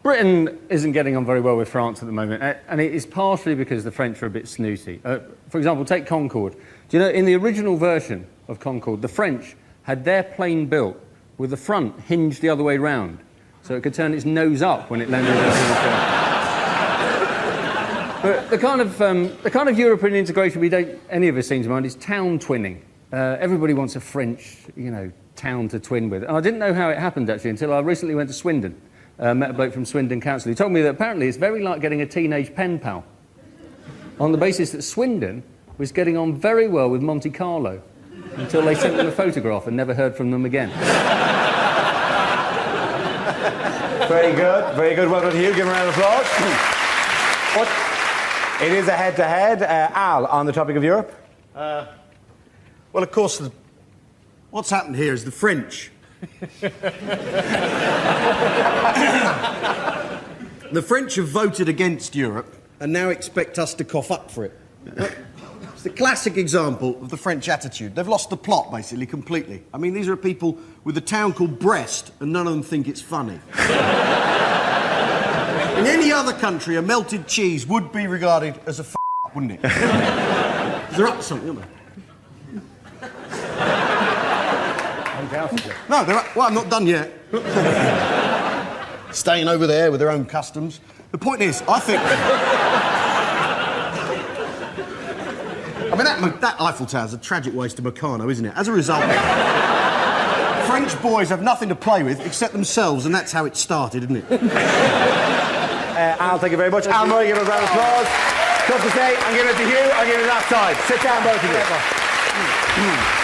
Britain isn't getting on very well with France at the moment, and it is partially because the French are a bit snooty. For example, take Concorde. Do you know, in the original version of Concorde, the French had their plane built with the front hinged the other way round, so it could turn its nose up when it landed on the ground. But the kind of European integration we don't any of us seem to mind is town twinning. Everybody wants a French, you know, town to twin with. And I didn't know how it happened, actually, until I recently went to Swindon. Met a bloke from Swindon Council. He told me that apparently it's very like getting a teenage pen pal, on the basis that Swindon was getting on very well with Monte Carlo, until they sent them a photograph and never heard from them again. Very good. Very good. Well done, Hugh. Give him a round of applause. It is a head-to-head. Al, on the topic of Europe? Well, of course, what's happened here is the French. The French have voted against Europe and now expect us to cough up for it. It's the classic example of the French attitude. They've lost the plot, basically, completely. I mean, these are people with a town called Brest, and none of them think it's funny. In any other country, a melted cheese would be regarded as a f***, wouldn't it? They're up to something, aren't they? No, they're up. Well, I'm not done yet. Staying over there with their own customs. The point is, I think... I mean, that Eiffel Tower's a tragic waste of Meccano, isn't it? As a result, French boys have nothing to play with except themselves, and that's how it started, isn't it? Al, thank you very much. Al Murray, give a round of applause. Tough to say. I'm giving it to Hugh. I'm giving it that side. Sit down, both of you.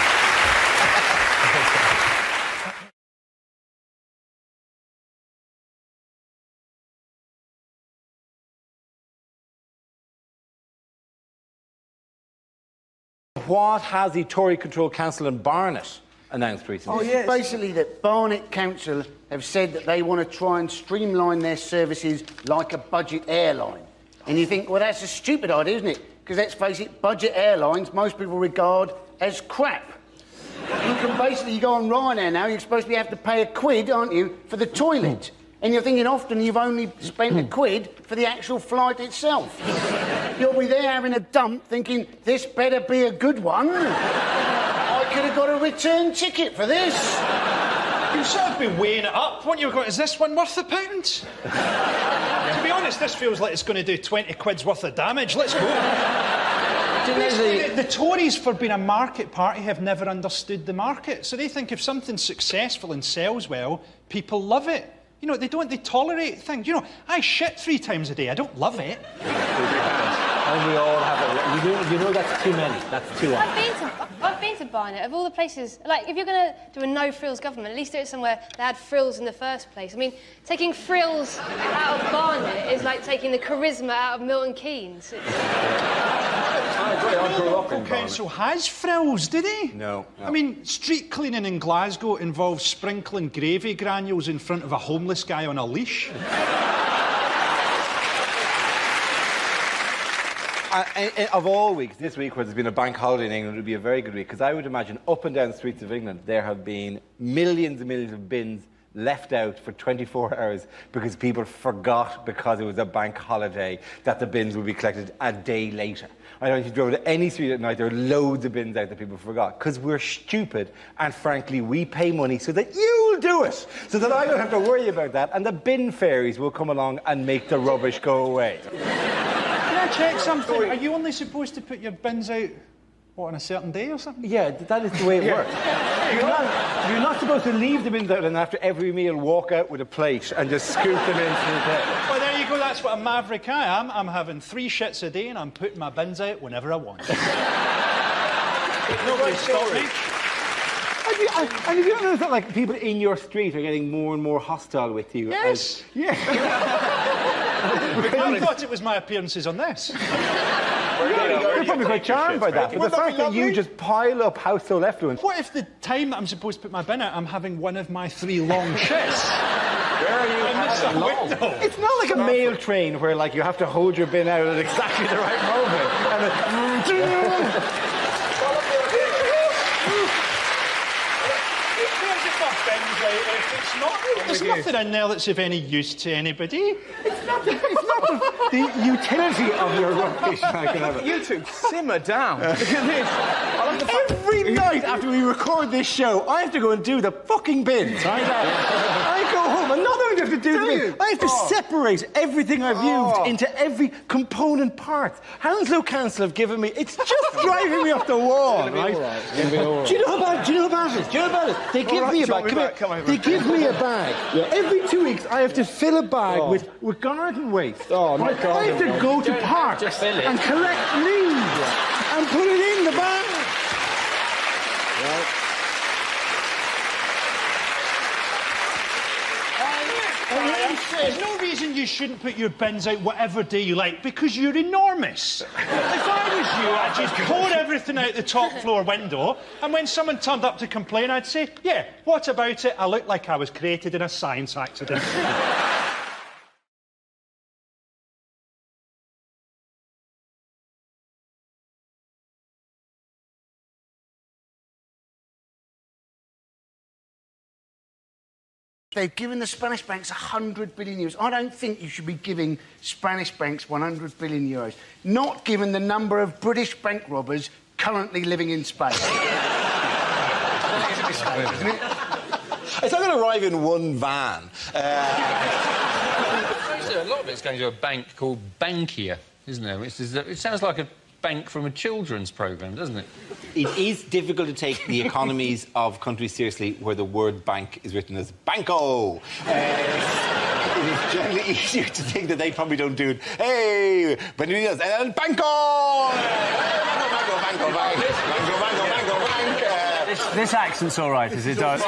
What has the Tory-controlled council in Barnet announced recently. Oh, yes. Basically, that Barnet Council have said that they want to try and streamline their services like a budget airline. And you think, well, that's a stupid idea, isn't it? Because let's face it, budget airlines most people regard as crap. You can basically, you go on Ryanair now, you're supposed to have to pay £1, aren't you, for the toilet. And you're thinking often you've only spent £1 for the actual flight itself. You'll be there having a dump thinking, this better be a good one. I could have got a return ticket for this. You'd sort of be weighing it up, wouldn't you? Going, is this one worth £1? To be honest, this feels like it's going to do 20 quid's worth of damage. Let's go. The Tories, for being a market party, have never understood the market. So they think if something's successful and sells well, people love it. You know, they tolerate things. You know, I shit 3 times a day. I don't love it. And we all have it. You know that's too many. That's too often. I've been to Barnet. Of all the places, like, if you're going to do a no-frills government, at least do it somewhere that had frills in the first place. I mean, taking frills out of Barnet is like taking the charisma out of Milton Keynes. I agree. I grew up in Barnet. Council has frills, do they? No. I mean, street cleaning in Glasgow involves sprinkling gravy granules in front of a homeless guy on a leash. Of all weeks, this week where there's been a bank holiday in England would be a very good week, because I would imagine up and down the streets of England there have been millions and millions of bins left out for 24 hours because people forgot, because it was a bank holiday, that the bins would be collected a day later. I know if you drove to any street at night, there are loads of bins out that people forgot, because we're stupid, and frankly, we pay money so that you'll do it, so that I don't have to worry about that, and the bin fairies will come along and make the rubbish go away. Can I check something? Are you only supposed to put your bins out, what, on a certain day or something? Yeah, that is the way it works. You're not supposed to leave the bins out and after every meal walk out with a plate and just scoop them into the day. Well, there you go, that's what a maverick I am. I'm having 3 shits a day and I'm putting my bins out whenever I want. Nobody stop me. And have you ever noticed that, like, people in your street are getting more and more hostile with you? Yes. I thought it was my appearances on this. You're probably quite charmed by that. But the fact that you just pile up household effluence. What if the time that I'm supposed to put my bin out, I'm having one of my 3 long shits? Where are you having long? It's not like a mail train where, like, you have to hold your bin out at exactly the right moment. There's nothing in there that's of any use to anybody. It's not the utility of your rubbish. You two simmer down. Look at this. Every night after we record this show, I have to go and do the fucking bins, right? I go home and not only do I have to do the bins, I have to separate everything I've used into every component part. Hounslow Council have given me... It's just driving me up the wall, right? Do you know about it? They give me a bag. They give me a bag. Every 2 weeks, I have to fill a bag with garden waste. Oh, my God. I have to go to parks and collect leaves and put it in the bag. There's no reason you shouldn't put your bins out whatever day you like, because you're enormous. If I was you, I'd just pour everything out the top floor window, and when someone turned up to complain, I'd say, yeah, what about it? I look like I was created in a science accident. They've given the Spanish banks €100 billion. I don't think you should be giving Spanish banks €100 billion. Not given the number of British bank robbers currently living in Spain. It's not going to arrive in one van. A lot of it's going to a bank called Bankia, isn't there? It sounds like a bank from a children's programme, doesn't it? It is difficult to take the economies of countries seriously where the word bank is written as banco. It is generally easier to think that they probably don't do it. Hey, Benvenidos, el banco! Banco. This accent's all right, is it, Doug?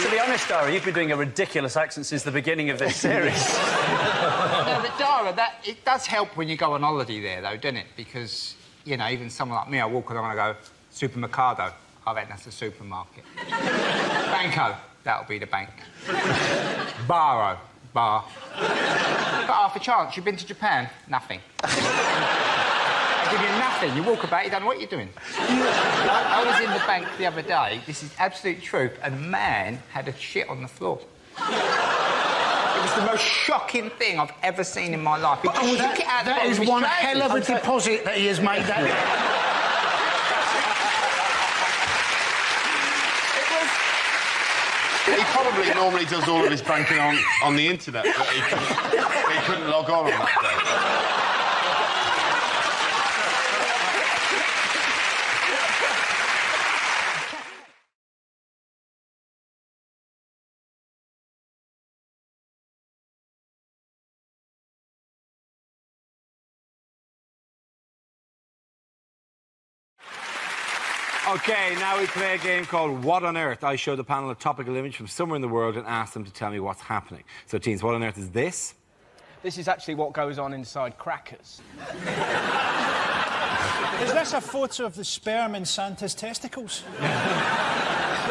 To be honest, Dara, you've been doing a ridiculous accent since the beginning of this series. No, but Dara, Carlo, it does help when you go on holiday there, though, doesn't it? Because, you know, even someone like me, I walk along and I go, Supermercado. I reckon that's a supermarket. Banco, that'll be the bank. Baro, bar. Got half a chance. You've been to Japan? Nothing. They give you nothing. You walk about, you don't know what you're doing. I was in the bank the other day, this is absolute truth, and a man had a shit on the floor. It was the most shocking thing I've ever seen in my life. He just shook it out That is one hell of a deposit that he has made that. He probably normally does all of his banking on the internet, but he couldn't log on that day. OK, now we play a game called What on Earth? I show the panel a topical image from somewhere in the world and ask them to tell me what's happening. So, teens, what on earth is this? This is actually what goes on inside crackers. Is this a photo of the sperm in Santa's testicles?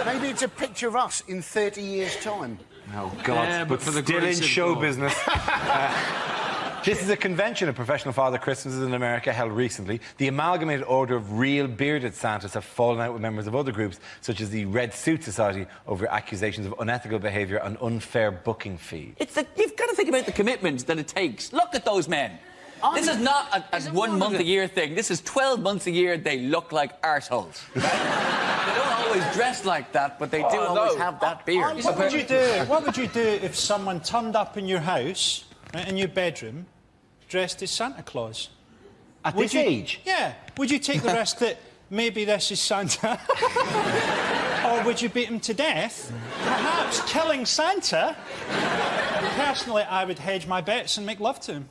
Maybe it's a picture of us in 30 years' time. Oh, God, Yeah, but for the still in grace of show God. business. This is a convention of professional Father Christmases in America held recently. The Amalgamated Order of Real Bearded Santas have fallen out with members of other groups, such as the Red Suit Society, over accusations of unethical behaviour and unfair booking fees. You've got to think about the commitment that it takes. Look at those men. This is not a 1 month a year thing. This is 12 months a year. They look like arseholes. They don't always dress like that, but they do always have that beard. What would you do? What would you do if someone turned up in your house, right, in your bedroom, dressed as Santa Claus? At this age? Yeah. Would you take the risk that maybe this is Santa? Or would you beat him to death? Perhaps killing Santa? Personally, I would hedge my bets and make love to him.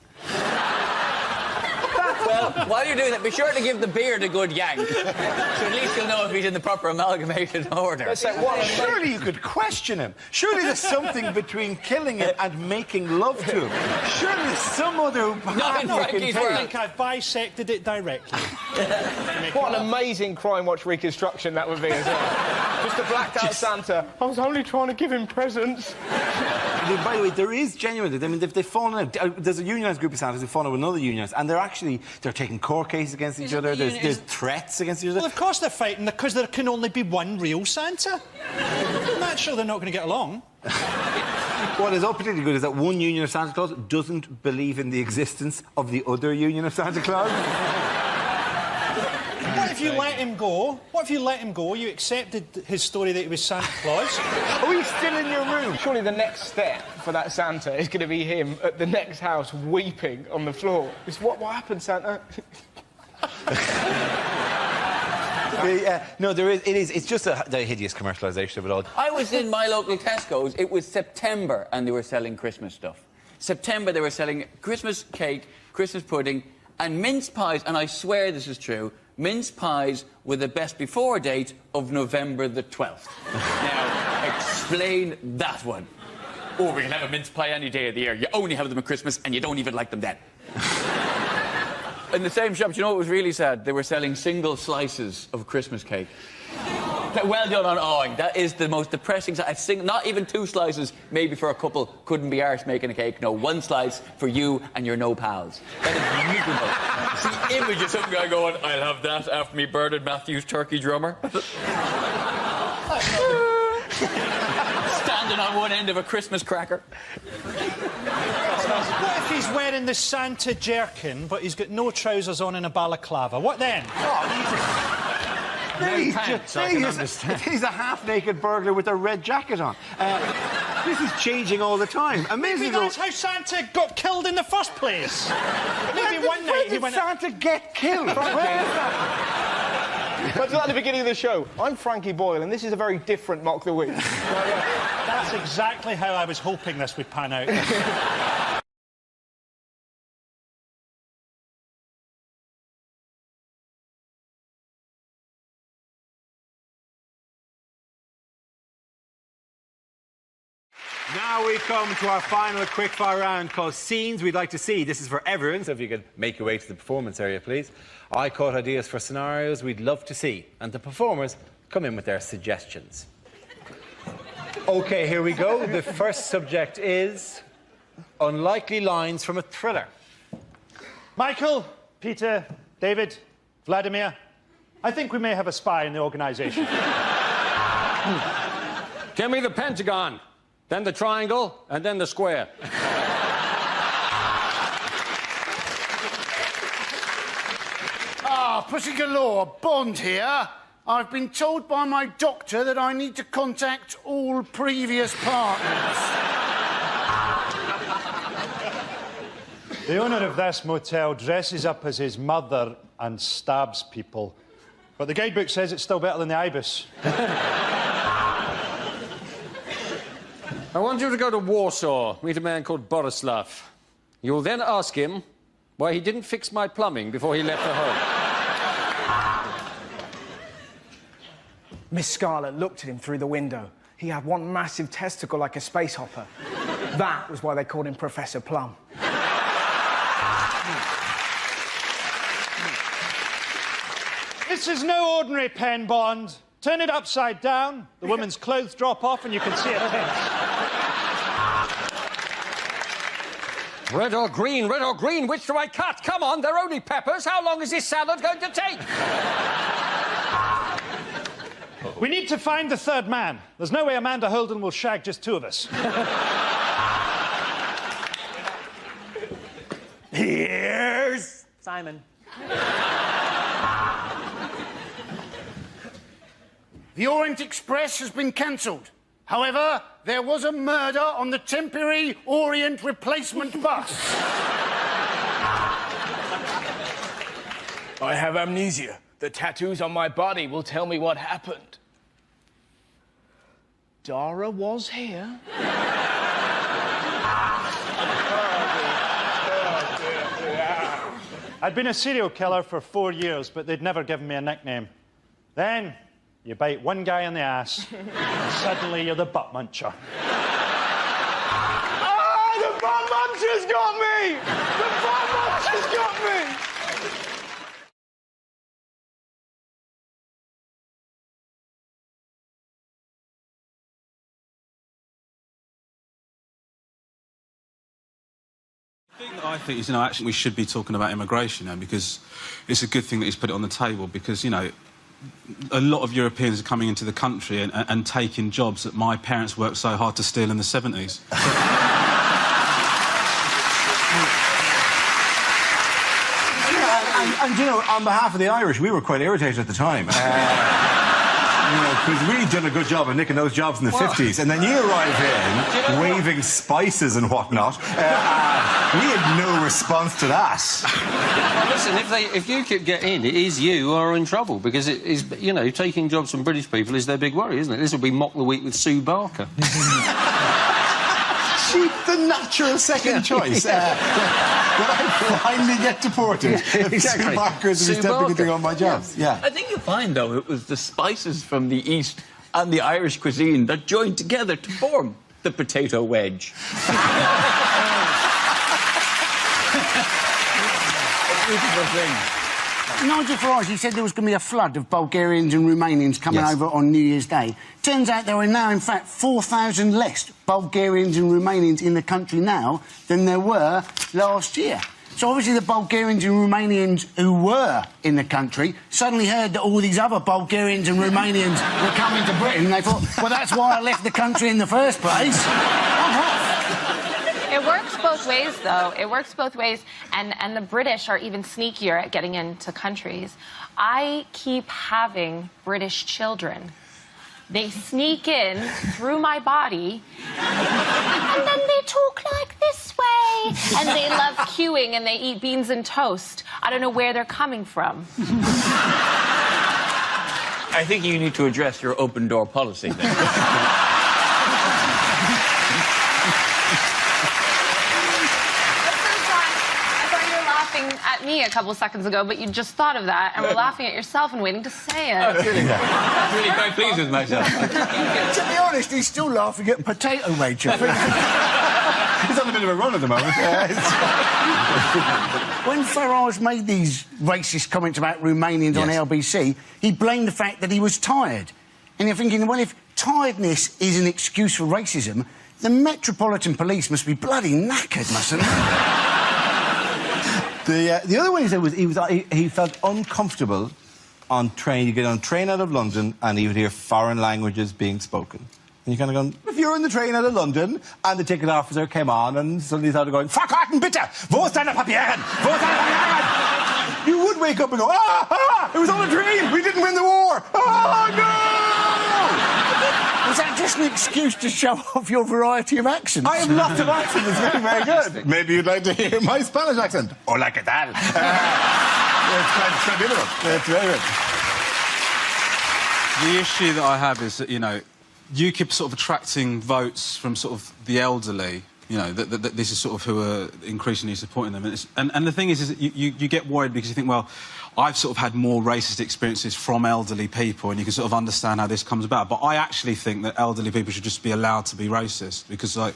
Well, while you're doing that, be sure to give the beard a good yank. So at least you'll know if he's in the proper amalgamated order. Surely you could question him. Surely there's something between killing him and making love to him. Surely there's some other path you can I take. think I've bisected it directly. What an amazing Crime Watch reconstruction that would be as well. Just a blacked out Santa. I was only trying to give him presents. By the way, there is genuinely, I mean, they've fallen out. There's a unionised group of Santas who've fallen out with another unionised, and they're taking court cases against each other. There's threats against each other. Well, of course they're fighting, because there can only be one real Santa. Naturally, they're not going to get along. What is particularly good is that one union of Santa Claus doesn't believe in the existence of the other union of Santa Claus. What if you let him go? What if you let him go? You accepted his story that he was Santa Claus. Oh, he's still in your room. Surely the next step for that Santa is going to be him at the next house weeping on the floor. It's what happened, Santa? No, there is. It is. It's just the hideous commercialisation of it all. I was in my local Tesco's. It was September, and they were selling Christmas stuff. September, they were selling Christmas cake, Christmas pudding, and mince pies. And I swear this is true. Mince pies with a best before date of November the 12th. Now, explain that one. Oh, we can have a mince pie any day of the year. You only have them at Christmas, and you don't even like them then. In the same shop, you know what was really sad? They were selling single slices of Christmas cake. Well done on awing. That is the most depressing side. Not even 2 slices, maybe for a couple, couldn't be arsed making a cake. No, 1 slice for you and your no pals. That is miserable. See, image of some guy going, I'll have that after me Bernard Matthews turkey drummer. Standing on one end of a Christmas cracker. What if he's wearing the Santa jerkin, but he's got no trousers on and a balaclava? What then? He's a half-naked burglar with a red jacket on. This is changing all the time. Maybe that's how Santa got killed in the first place. Maybe one night he went... Santa get killed? That's at the beginning of the show. I'm Frankie Boyle, and this is a very different Mock the Week. That's exactly how I was hoping this would pan out. Now we come to our final quickfire round called Scenes We'd Like to See. This is for everyone, so if you could make your way to the performance area, please. I caught ideas for scenarios we'd love to see, and the performers come in with their suggestions. OK, here we go. The first subject is unlikely lines from a thriller. Michael, Peter, David, Vladimir, I think we may have a spy in the organisation. Give me the pentagon, then the triangle, and then the square. Ah, Pussy Galore, Bond here. I've been told by my doctor that I need to contact all previous partners. The owner of this motel dresses up as his mother and stabs people. But the guidebook says it's still better than the Ibis. I want you to go to Warsaw, meet a man called Borislav. You'll then ask him why he didn't fix my plumbing before he left for home. Miss Scarlet looked at him through the window. He had one massive testicle like a space hopper. That was why they called him Professor Plum. This is no ordinary pen, Bond. Turn it upside down, the woman's clothes drop off, and you can see her pins. Red or green, which do I cut? Come on, they're only peppers. How long is this salad going to take? We need to find the third man. There's no way Amanda Holden will shag just two of us. Here's Simon. The Orient Express has been cancelled. However, there was a murder on the temporary Orient replacement bus. I have amnesia. The tattoos on my body will tell me what happened. Dara was here. I'd been a serial killer for 4 years, but they'd never given me a nickname. Then, you bite one guy in the ass, and suddenly you're the butt muncher. Ah, the butt muncher's got me! The butt muncher's got me! I think is, actually we should be talking about immigration now, because it's a good thing that he's put it on the table, because, a lot of Europeans are coming into the country and taking jobs that my parents worked so hard to steal in the 70s. On behalf of the Irish, we were quite irritated at the time. Because we'd done a good job of nicking those jobs in the 50s, and then you arrive in, waving spices and whatnot. We had no response to that. Well, listen, if UKIP get in, it is you who are in trouble, because it is, taking jobs from British people is their big worry, isn't it? This will be Mock the Week with Sue Barker. She's the natural second choice. When I finally get deported, Sue Barker's will be stepping into all my jobs. Yeah. I think you'll find, though, it was the spices from the East and the Irish cuisine that joined together to form the potato wedge. Beautiful thing. Nigel Farage, he said there was going to be a flood of Bulgarians and Romanians coming over on New Year's Day. Turns out there are now, in fact, 4,000 less Bulgarians and Romanians in the country now than there were last year. So obviously the Bulgarians and Romanians who were in the country suddenly heard that all these other Bulgarians and Romanians were coming to Britain, and they thought, well, that's why I left the country in the first place. It works both ways, though. It works both ways, and the British are even sneakier at getting into countries. I keep having British children. They sneak in through my body, and then they talk like this way, and they love queuing, and they eat beans and toast. I don't know where they're coming from. I think you need to address your open door policy there. At me a couple seconds ago, but you just thought of that and were laughing at yourself and waiting to say it. I'm really quite pleased with myself. To be honest, he's still laughing at Potato Rachel. He's on a bit of a run at the moment. When Farage made these racist comments about Romanians on LBC, he blamed the fact that he was tired. And you're thinking, well, if tiredness is an excuse for racism, the Metropolitan Police must be bloody knackered, mustn't they? The other one he said was he felt uncomfortable on train. You get on a train out of London and he would hear foreign languages being spoken. And you kind of go, if you're in the train out of London and the ticket officer came on and suddenly started going, Verkarten bitte! Wo ist deine Papieren? Wo ist deine Papieren? You would wake up and go, it was all a dream! We didn't win the war! Oh, no! Was that just an excuse to show off your variety of accents? I have lots of accents. It's very, very good. Maybe you'd like to hear my Spanish accent. Hola, ¿qué tal? It's quite beautiful. It's very good. The issue that I have is that, you know, UKIP sort of attracting votes from sort of the elderly, you know, that this is sort of who are increasingly supporting them. And the thing is that you get worried because you think, well, I've sort of had more racist experiences from elderly people and you can sort of understand how this comes about. But I actually think that elderly people should just be allowed to be racist because, like,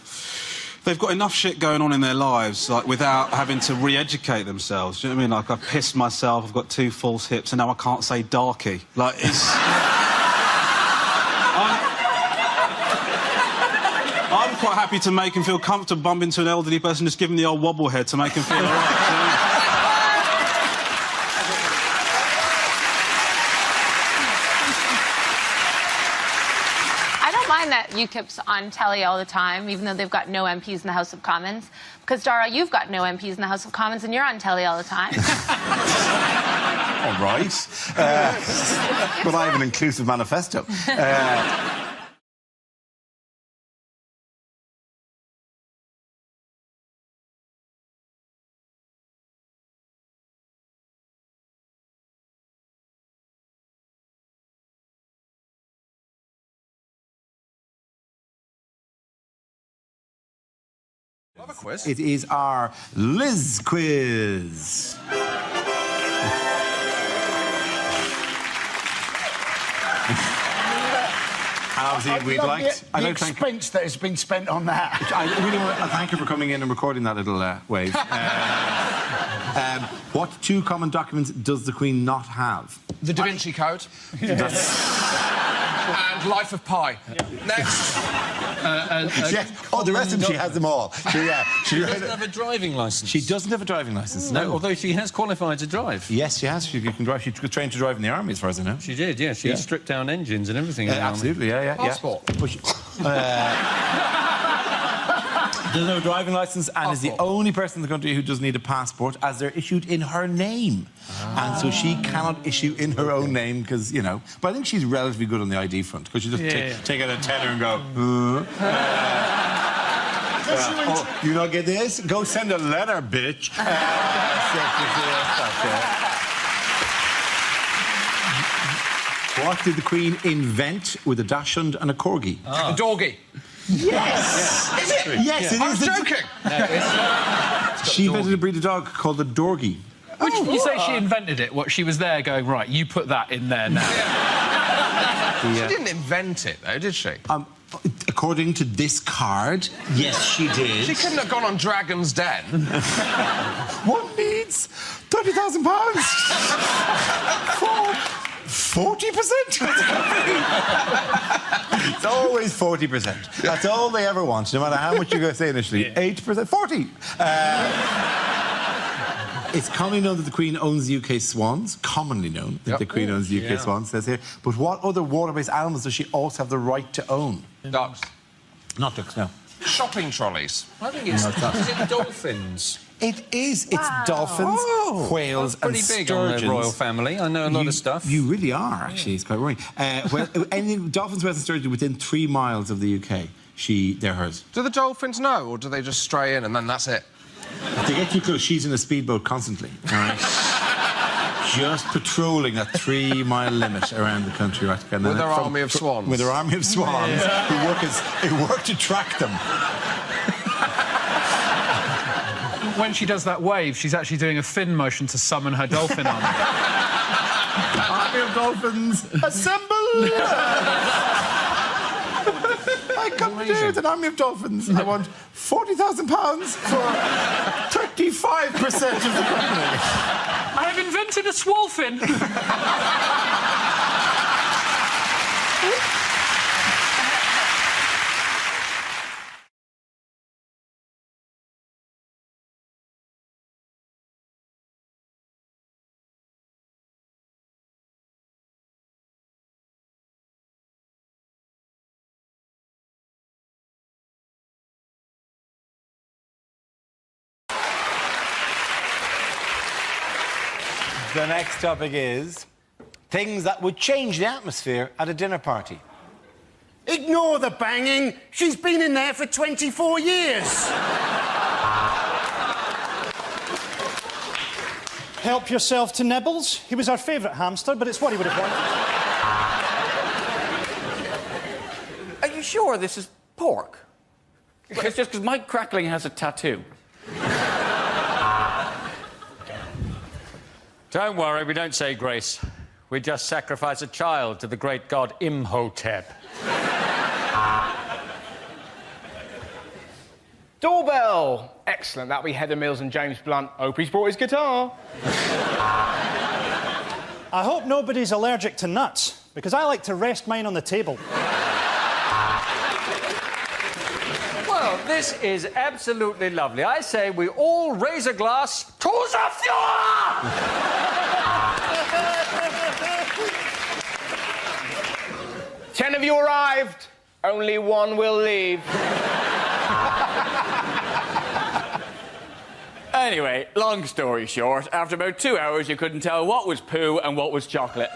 they've got enough shit going on in their lives, like, without having to re-educate themselves. Do you know what I mean? Like, I've pissed myself, I've got 2 false hips, and now I can't say darky. Like, it's... I'm quite happy to make him feel comfortable, bump into an elderly person, just give him the old wobble head to make him feel all right. I don't mind that UKIP's on telly all the time, even though they've got no MPs in the House of Commons. Because, Dara, you've got no MPs in the House of Commons and you're on telly all the time. All right. But I have an inclusive manifesto. Love a quiz. It is our Liz quiz. Obviously, we'd like the expense that has been spent on that. I really want to thank you for coming in and recording that little wave. What 2 common documents does the Queen not have? The Da Vinci Code. And Life of Pi. Next. Yes. Oh, the rest of them, she has them all. She doesn't have a driving licence. She doesn't have a driving licence, no. Although she has qualified to drive. Yes, she has. She can drive. She was trained to drive in the army, as far as I know. She did, yeah. She stripped down engines and everything. In the absolutely, yeah. Passport. Doesn't have a driving licence and is the only person in the country who doesn't need a passport, as they're issued in her name. And so she cannot issue in her own name because, you know... But I think she's relatively good on the ID front because she just take out a tenner and go... you don't get this? Go send a letter, bitch. What did the Queen invent with a dachshund and a corgi? A dorgie. Yes! Is it? Yes, it I was is. joking. She invented a breed of dog called the Dorgie. Which, you say she invented it? What, she was there going, right, you put that in there now. She didn't invent it, though, did she? According to this card, yes, she did. She couldn't have gone on Dragon's Den. One needs £30,000 for 40%. It's always 40%. That's all they ever want, no matter how much you're going to say initially. 8%, 40. It's commonly known that the Queen owns the UK swans. Commonly known that the Queen owns the UK swans, says here. But what other water-based animals does she also have the right to own? Ducks. Not ducks, no. Shopping trolleys. I think it's... Is it dolphins? It is. It's dolphins, whales and pretty big sturgeons. on the royal family. I know a lot of stuff. You really are, actually. It's quite worrying. Well, anything, dolphins, whales and sturgeons within 3 miles of the UK, they're hers. Do the dolphins know, or do they just stray in and then that's it? If they get too close, she's in a speedboat constantly. All right? Just patrolling that 3-mile limit around the country, right? With her army of swans. With her army of swans who work to track them. when she does that wave, she's actually doing a fin motion to summon her dolphin army. Army of dolphins, assemble! I come to do with an army of dolphins. I want £40,000 for 35% of the company. I have invented a swolfin. The next topic is things that would change the atmosphere at a dinner party. Ignore the banging. She's been in there for 24 years. Help yourself to Nibbles. He was our favourite hamster, but it's what he would have wanted. Are you sure this is pork? It's just because Mike Crackling has a tattoo. Don't worry, we don't say grace. We just sacrifice a child to the great god Imhotep. Doorbell! Excellent. That'll be Heather Mills and James Blunt. Hope he's brought his guitar. I hope nobody's allergic to nuts, because I like to rest mine on the table. Well, this is absolutely lovely. I say we all raise a glass to the Fuhrer! 10 of you arrived. Only one will leave. Anyway, long story short, after about 2 hours, you couldn't tell what was poo and what was chocolate.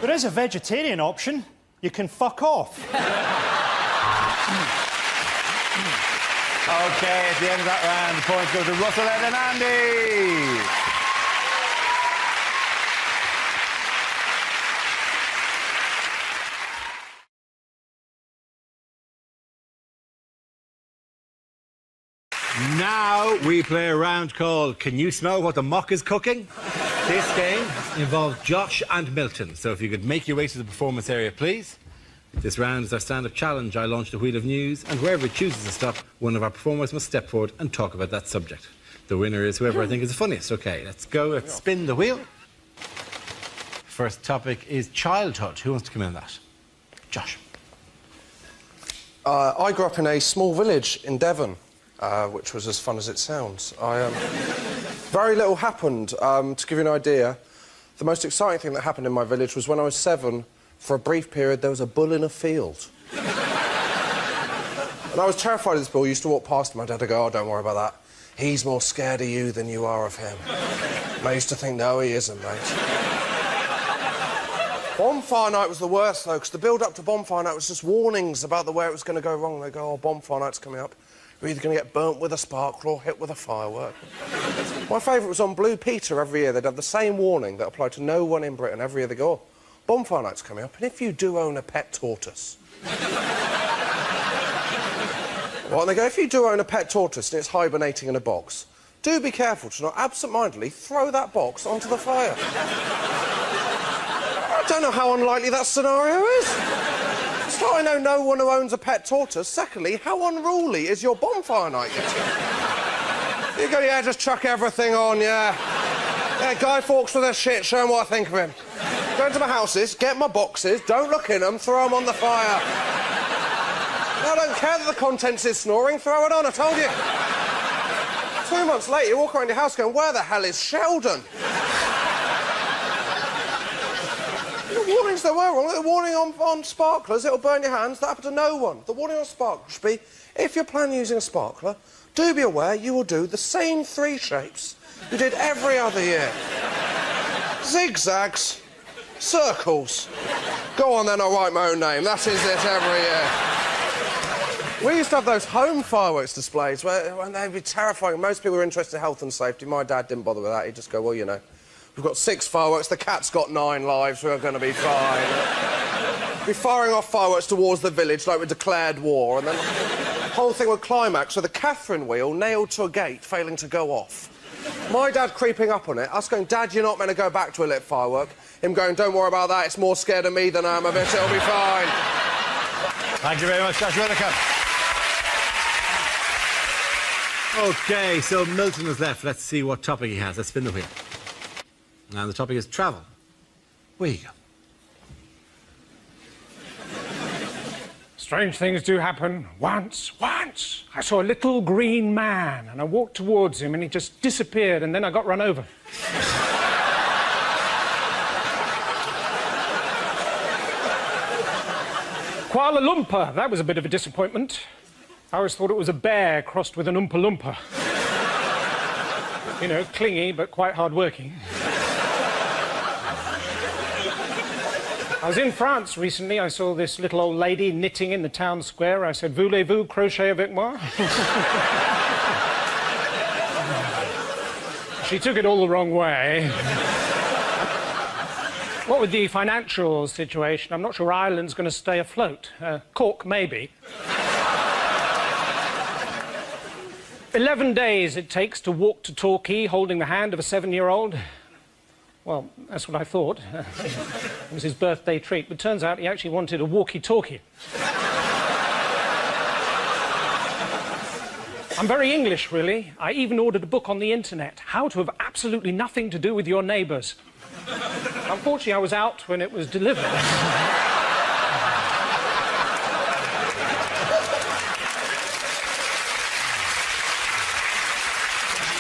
There is a vegetarian option. You can fuck off. OK, at the end of that round, the points go to Russell, Ed and Andy. Now we play a round called Can You Smell What the Mock is Cooking? This game involves Josh and Milton, so if you could make your way to the performance area, please. This round is our stand-up challenge. I launch the wheel of news, and wherever it chooses to stop, one of our performers must step forward and talk about that subject. The winner is whoever I think is the funniest. OK, let's go. Let's spin the wheel. First topic is childhood. Who wants to come in on that? Josh. I grew up in a small village in Devon. Which was as fun as it sounds. Very little happened. To give you an idea, the most exciting thing that happened in my village was when I was 7, for a brief period, there was a bull in a field. And I was terrified of this bull. I used to walk past my dad and go, oh, don't worry about that. He's more scared of you than you are of him. And I used to think, no, he isn't, mate. Bonfire night was the worst, though, because the build-up to bonfire night was just warnings about the way it was going to go wrong. They go, oh, bonfire night's coming up. You're either going to get burnt with a sparkler or hit with a firework. My favourite was on Blue Peter every year. They'd have the same warning that applied to no one in Britain every year. They go, oh, bonfire night's coming up, and if you do own a pet tortoise... Well, and they go, if you do own a pet tortoise and it's hibernating in a box, do be careful to not absent-mindedly throw that box onto the fire. I don't know how unlikely that scenario is. So I know no one who owns a pet tortoise. Secondly, how unruly is your bonfire night getting? You go, yeah, just chuck everything on, yeah. Yeah, Guy Fawkes with a shit, show him what I think of him. Go into my houses, get my boxes, don't look in them, throw them on the fire. I don't care that the contents is snoring, throw it on, I told you. 2 months later, you walk around your house going, where the hell is Sheldon? The warnings there were wrong. The warning on sparklers, it'll burn your hands. That happened to no one. The warning on sparklers should be, if you're planning using a sparkler, do be aware you will do the same 3 shapes you did every other year. Zigzags, circles. Go on then, I'll write my own name. That is it every year. We used to have those home fireworks displays when they'd be terrifying. Most people were interested in health and safety. My dad didn't bother with that. He'd just go, well, you know, we've got 6 fireworks, the cat's got 9 lives, we're going to be fine. Be firing off fireworks towards the village like we declared war, and then the whole thing would climax with a Catherine wheel nailed to a gate failing to go off. My dad creeping up on it, us going, Dad, you're not meant to go back to a lit firework. Him going, don't worry about that, it's more scared of me than I am of it, it'll be fine. Thank you very much, Josh Whittaker. OK, so Milton is left. Let's see what topic he has. Let's spin the wheel. And the topic is travel. Where you go? Strange things do happen. Once, I saw a little green man, and I walked towards him, and he just disappeared, and then I got run over. Kuala Lumpur, that was a bit of a disappointment. I always thought it was a bear crossed with an Oompa Loompa. You know, clingy, but quite hard-working. I was in France recently. I saw this little old lady knitting in the town square. I said, voulez-vous crochet avec moi? She took it all the wrong way. What with the financial situation, I'm not sure Ireland's going to stay afloat. Cork, maybe. 11 days it takes to walk to Torquay holding the hand of a 7-year-old. Well, that's what I thought. It was his birthday treat, but turns out he actually wanted a walkie-talkie. I'm very English, really. I even ordered a book on the internet, How to Have Absolutely Nothing to Do with Your Neighbours. Unfortunately, I was out when it was delivered.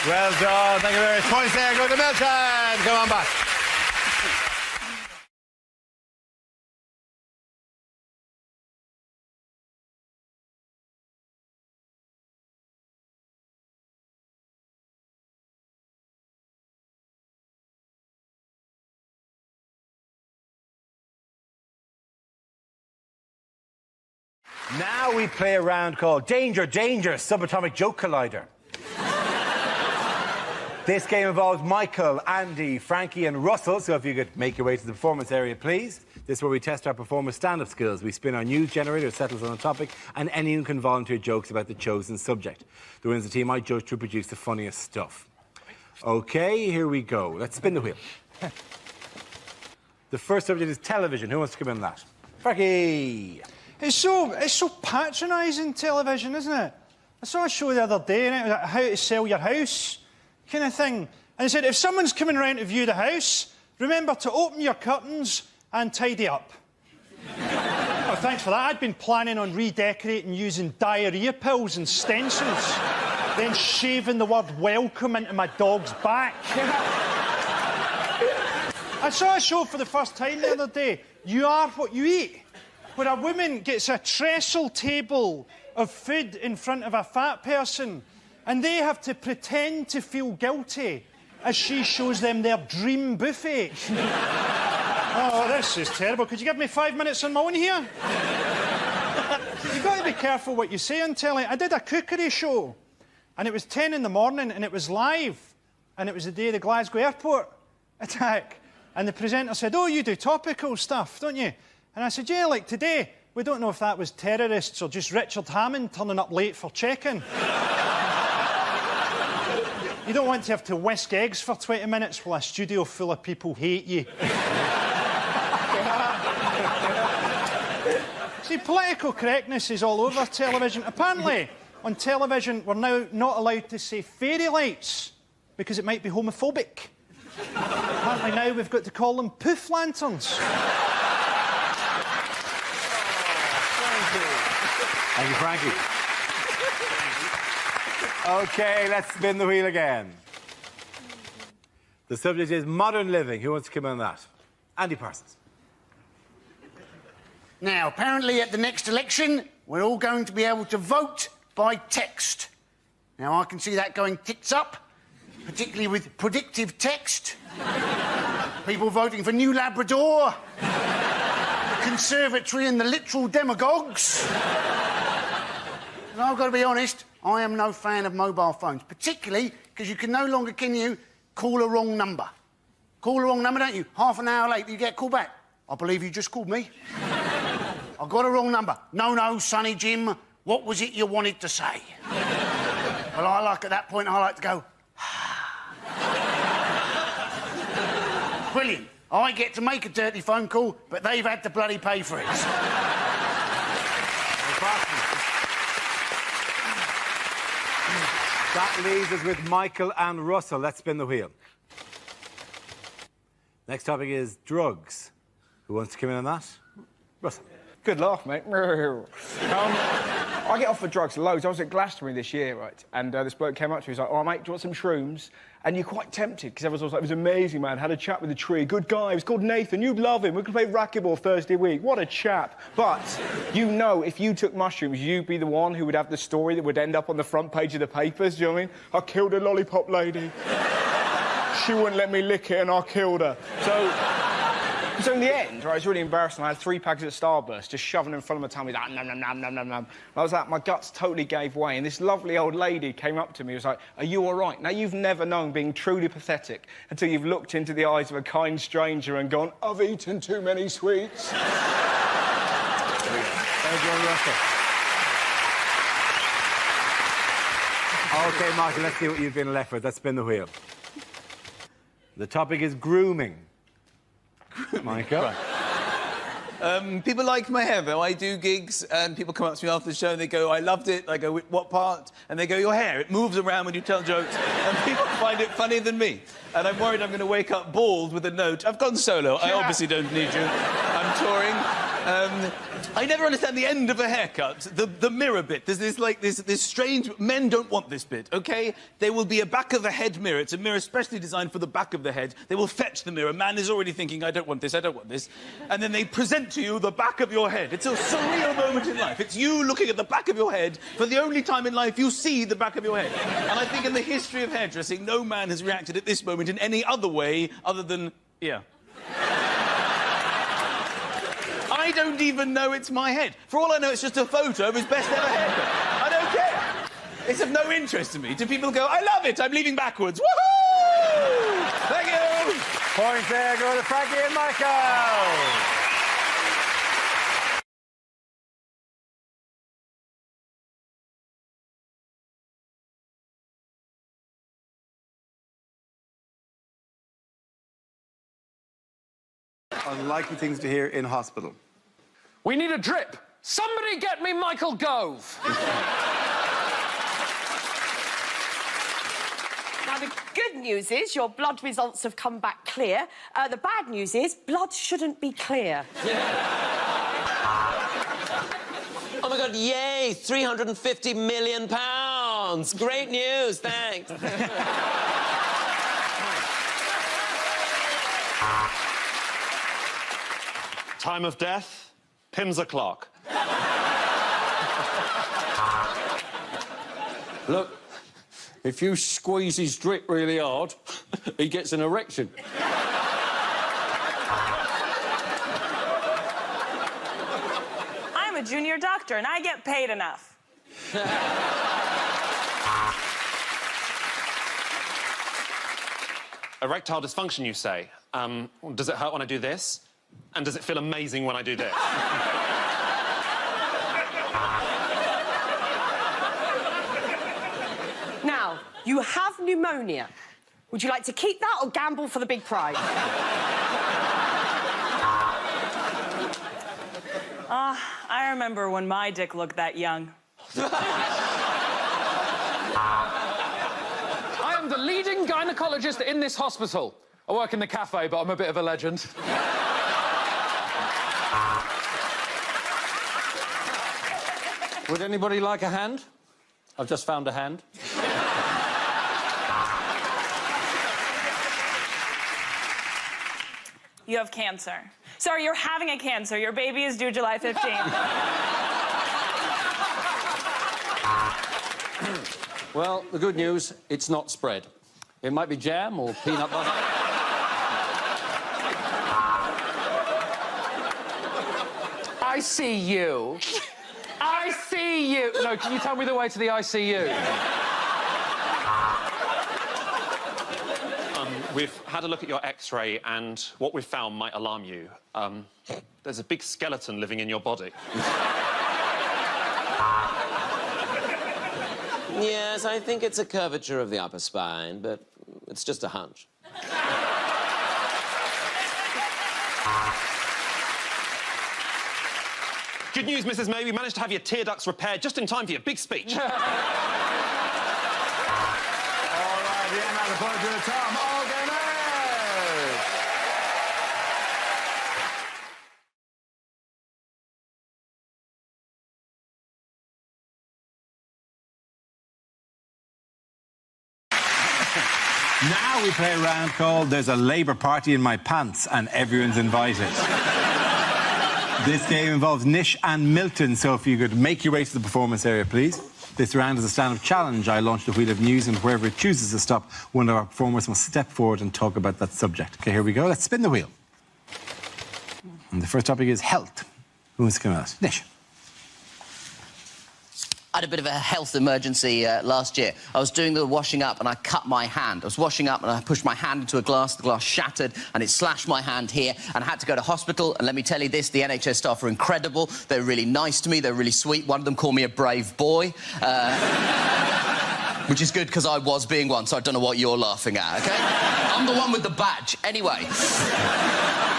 Well done. Thank you very much. Points there. Go to Milton. Come on back. Now we play a round called Danger, Danger, Subatomic Joke Collider. This game involves Michael, Andy, Frankie and Russell, so if you could make your way to the performance area, please. This is where we test our performers' stand-up skills. We spin our news generator, it settles on a topic, and anyone can volunteer jokes about the chosen subject. The winner of the team I judge to produce the funniest stuff. OK, here we go. Let's spin the wheel. The first subject is television. Who wants to come in on that? Frankie! It's so patronising, television, isn't it? I saw a show the other day, and it was like how to sell your house kind of thing. And it said, if someone's coming round to view the house, remember to open your curtains and tidy up. Oh, thanks for that. I'd been planning on redecorating using diarrhoea pills and stencils, then shaving the word welcome into my dog's back. I saw a show for the first time the other day, You Are What You Eat, where a woman gets a trestle table of food in front of a fat person, and they have to pretend to feel guilty as she shows them their dream buffet. Oh, this is terrible. Could you give me 5 minutes on my own here? You've got to be careful what you say on telly. I did a cookery show, and it was 10 in the morning, and it was live, and it was the day of the Glasgow airport attack. And the presenter said, oh, you do topical stuff, don't you? And I said, yeah, like today, we don't know if that was terrorists or just Richard Hammond turning up late for check-in. You don't want to have to whisk eggs for 20 minutes while a studio full of people hate you. See, political correctness is all over television. Apparently, on television, we're now not allowed to say fairy lights because it might be homophobic. Apparently now we've got to call them poof lanterns. Thank you, Frankie. OK, let's spin the wheel again. The subject is modern living. Who wants to come in on that? Andy Parsons. Now, apparently at the next election, we're all going to be able to vote by text. Now, I can see that going tits up, particularly with predictive text. People voting for New Labrador, the Conservatory and the literal demagogues. And I've got to be honest, I am no fan of mobile phones, particularly because you can no longer, can you, call a wrong number. Call a wrong number, don't you? Half an hour late, you get a call back. I believe you just called me. I got a wrong number. No, Sonny Jim, what was it you wanted to say? Well, at that point, I like to go, brilliant. I get to make a dirty phone call, but they've had to bloody pay for it. That leaves us with Michael and Russell. Let's spin the wheel. Next topic is drugs. Who wants to come in on that? Russell. Good laugh, mate. I get offered drugs loads. I was at Glastonbury this year, right? And this bloke came up to me. He was like, "Oh, mate, do you want some shrooms?" And you're quite tempted, because everyone's like, "It was amazing, man. Had a chat with the tree. Good guy. He was called Nathan. You'd love him. We could play racquetball Thursday week. What a chap." But you know, if you took mushrooms, you'd be the one who would have the story that would end up on the front page of the papers. Do you know what I mean? "I killed a lollipop lady. She wouldn't let me lick it and I killed her." So in the end, right, it's really embarrassing. I had 3 packets of Starburst just shoving in front of my tummy, like, nom, nom, nom, nom, nom, nom. I was like, my guts totally gave way, and this lovely old lady came up to me and was like, "Are you all right?" Now, you've never known being truly pathetic until you've looked into the eyes of a kind stranger and gone, "I've eaten too many sweets." Thank you, Russell. OK, Michael, let's see what you've been left with. Let's spin the wheel. The topic is grooming. Michael? People like my hair, though. I do gigs, and people come up to me after the show and they go, "I loved it." I go, "What part?" And they go, "Your hair. It moves around when you tell jokes." And people find it funnier than me. And I'm worried I'm going to wake up bald with a note, "I've gone solo. I obviously don't need you. I'm touring." I never understand the end of a haircut, the mirror bit. There's this strange... Men don't want this bit, OK? There will be a back of the head mirror. It's a mirror specially designed for the back of the head. They will fetch the mirror. Man is already thinking, "I don't want this, I don't want this." And then they present to you the back of your head. It's a surreal moment in life. It's you looking at the back of your head for the only time in life you see the back of your head. And I think in the history of hairdressing, no man has reacted at this moment in any other way other than, yeah. I don't even know it's my head. For all I know, it's just a photo of his best ever haircut. I don't care. It's of no interest to me. Do people go, "I love it, I'm leaving backwards. Woohoo! Thank you!" Points there go to Frankie and Michael. Unlikely things to hear in hospital. We need a drip. Somebody get me Michael Gove. Now, the good news is your blood results have come back clear. The bad news is blood shouldn't be clear. Oh, my God, yay! £350 million. Great news, thanks. Time of death, Pims o'clock. Look, if you squeeze his drip really hard, he gets an erection. I'm a junior doctor and I get paid enough. Erectile dysfunction, you say? Does it hurt when I do this? And does it feel amazing when I do this? Now, you have pneumonia. Would you like to keep that or gamble for the big prize? I remember when my dick looked that young. I am the leading gynecologist in this hospital. I work in the cafe, but I'm a bit of a legend. Would anybody like a hand? I've just found a hand. You have cancer. Sorry, you're having a cancer. Your baby is due July 15th. Well, the good news, it's not spread. It might be jam or peanut butter. I see you. I see you. No, can you tell me the way to the ICU? We've had a look at your X-ray, and what we've found might alarm you. There's a big skeleton living in your body. Yes, I think it's a curvature of the upper spine, but it's just a hunch. Good news, Mrs. May. We managed to have your tear ducts repaired just in time for your big speech. All right, now the point to Tom Alderman. Now we play a round called There's a Labour Party in My Pants and Everyone's Invited. This game involves Nish and Milton, so if you could make your way to the performance area, please. This round is a stand-up challenge. I launched a wheel of news, and wherever it chooses to stop, one of our performers must step forward and talk about that subject. OK, here we go. Let's spin the wheel. And the first topic is health. Who wants to come out? Nish. I had a bit of a health emergency last year. I was doing the washing up and I cut my hand. I was washing up and I pushed my hand into a glass. The glass shattered and it slashed my hand here and I had to go to hospital. And let me tell you this, the NHS staff are incredible. They're really nice to me. They're really sweet. One of them called me a brave boy. Which is good because I was being one, so I don't know what you're laughing at, OK? I'm the one with the badge. Anyway.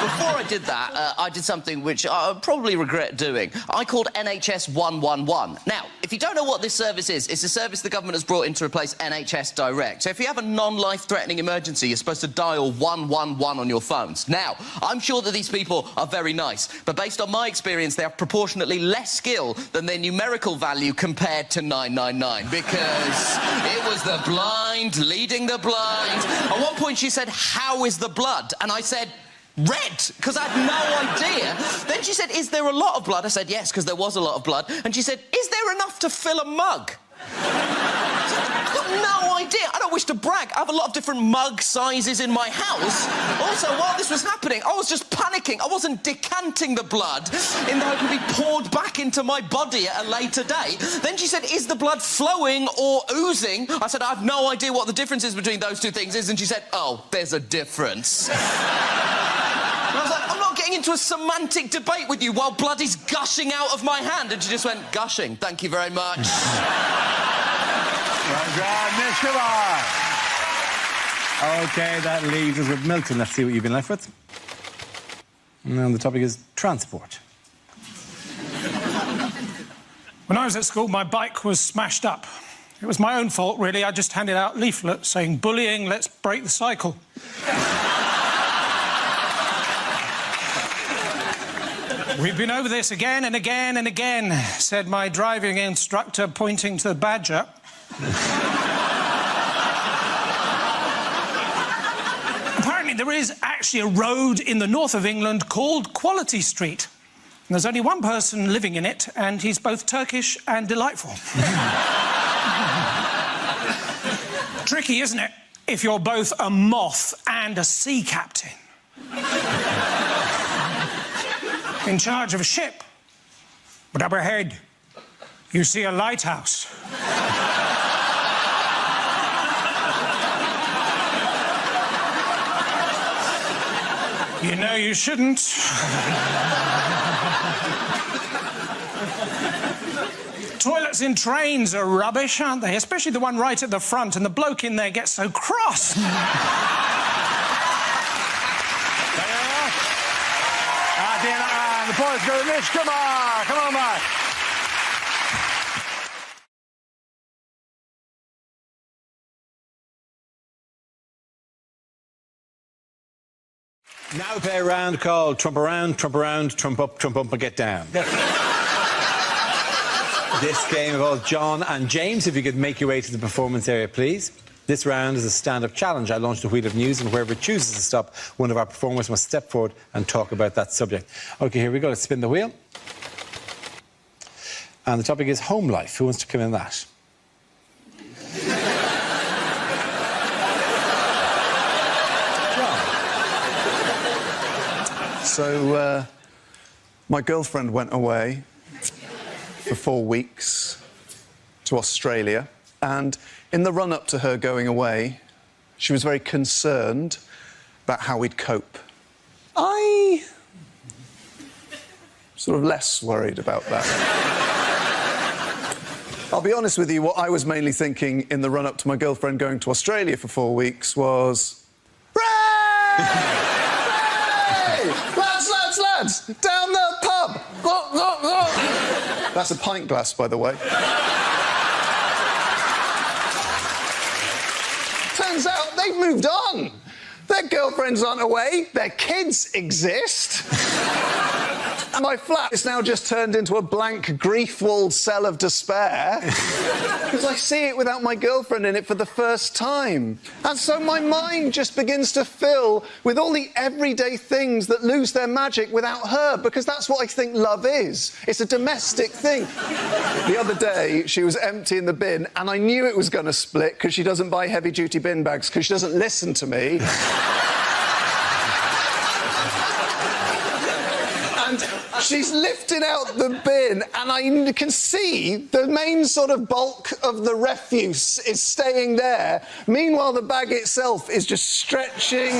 Before I did that, I did something which I probably regret doing. I called NHS 111. Now, if you don't know what this service is, it's a service the government has brought in to replace NHS Direct. So if you have a non-life-threatening emergency, you're supposed to dial 111 on your phones. Now, I'm sure that these people are very nice, but based on my experience, they have proportionately less skill than their numerical value compared to 999, because it was the blind leading the blind. At one point, she said, "How is the blood?" And I said, "Red," because I had no idea. Then she said, "Is there a lot of blood?" I said, "Yes," because there was a lot of blood. And she said, "Is there enough to fill a mug?" I've got no idea. I don't wish to brag. I have a lot of different mug sizes in my house. Also, while this was happening, I was just panicking. I wasn't decanting the blood in the hope it would be poured back into my body at a later date. Then she said, "Is the blood flowing or oozing?" I said, "I have no idea what the difference is between those two things is." And she said, "Oh, there's a difference." And I was like, "I'm not getting into a semantic debate with you while blood is gushing out of my hand." And she just went, "Gushing, thank you very much." Well done, Nish, come on. OK, that leaves us with Milton. Let's see what you've been left with. And the topic is transport. When I was at school, my bike was smashed up. It was my own fault, really. I just handed out leaflets saying, "Bullying, let's break the cycle." "We've been over this again and again and again," said my driving instructor, pointing to the Badger. Apparently, there is actually a road in the north of England called Quality Street. And there's only one person living in it, and he's both Turkish and delightful. Tricky, isn't it, if you're both a moth and a sea captain? In charge of a ship. But up ahead, you see a lighthouse. You know you shouldn't. Toilets in trains are rubbish, aren't they? Especially the one right at the front, and the bloke in there gets so cross. And the points go to Nish. Come on back. Now we play a round called Trump around, Trump up, and get down. This game involves John and James. If you could make your way to the performance area, please. This round is a stand-up challenge. I launched a wheel of news, and wherever it chooses to stop, one of our performers must step forward and talk about that subject. OK, here we go. Let's spin the wheel. And the topic is home life. Who wants to come in that? So, my girlfriend went away for 4 weeks to Australia, and in the run-up to her going away, She was very concerned about how we'd cope. Sort of less worried about that. I'll be honest with you, what I was mainly thinking in the run-up to my girlfriend going to Australia for 4 weeks was... Ray! Ray! Lads! Down the pub! That's a pint glass, by the way. Turns out they've moved on. Their girlfriends aren't away, their kids exist. And my flat is now just turned into a blank, grief-walled cell of despair because I see it without my girlfriend in it for the first time. And so my mind just begins to fill with all the everyday things that lose their magic without her, because that's what I think love is. It's a domestic thing. The other day, she was emptying the bin, and I knew it was going to split because she doesn't buy heavy-duty bin bags because she doesn't listen to me. She's lifted out the bin, and I can see the main sort of bulk of the refuse is staying there. Meanwhile, the bag itself is just stretching,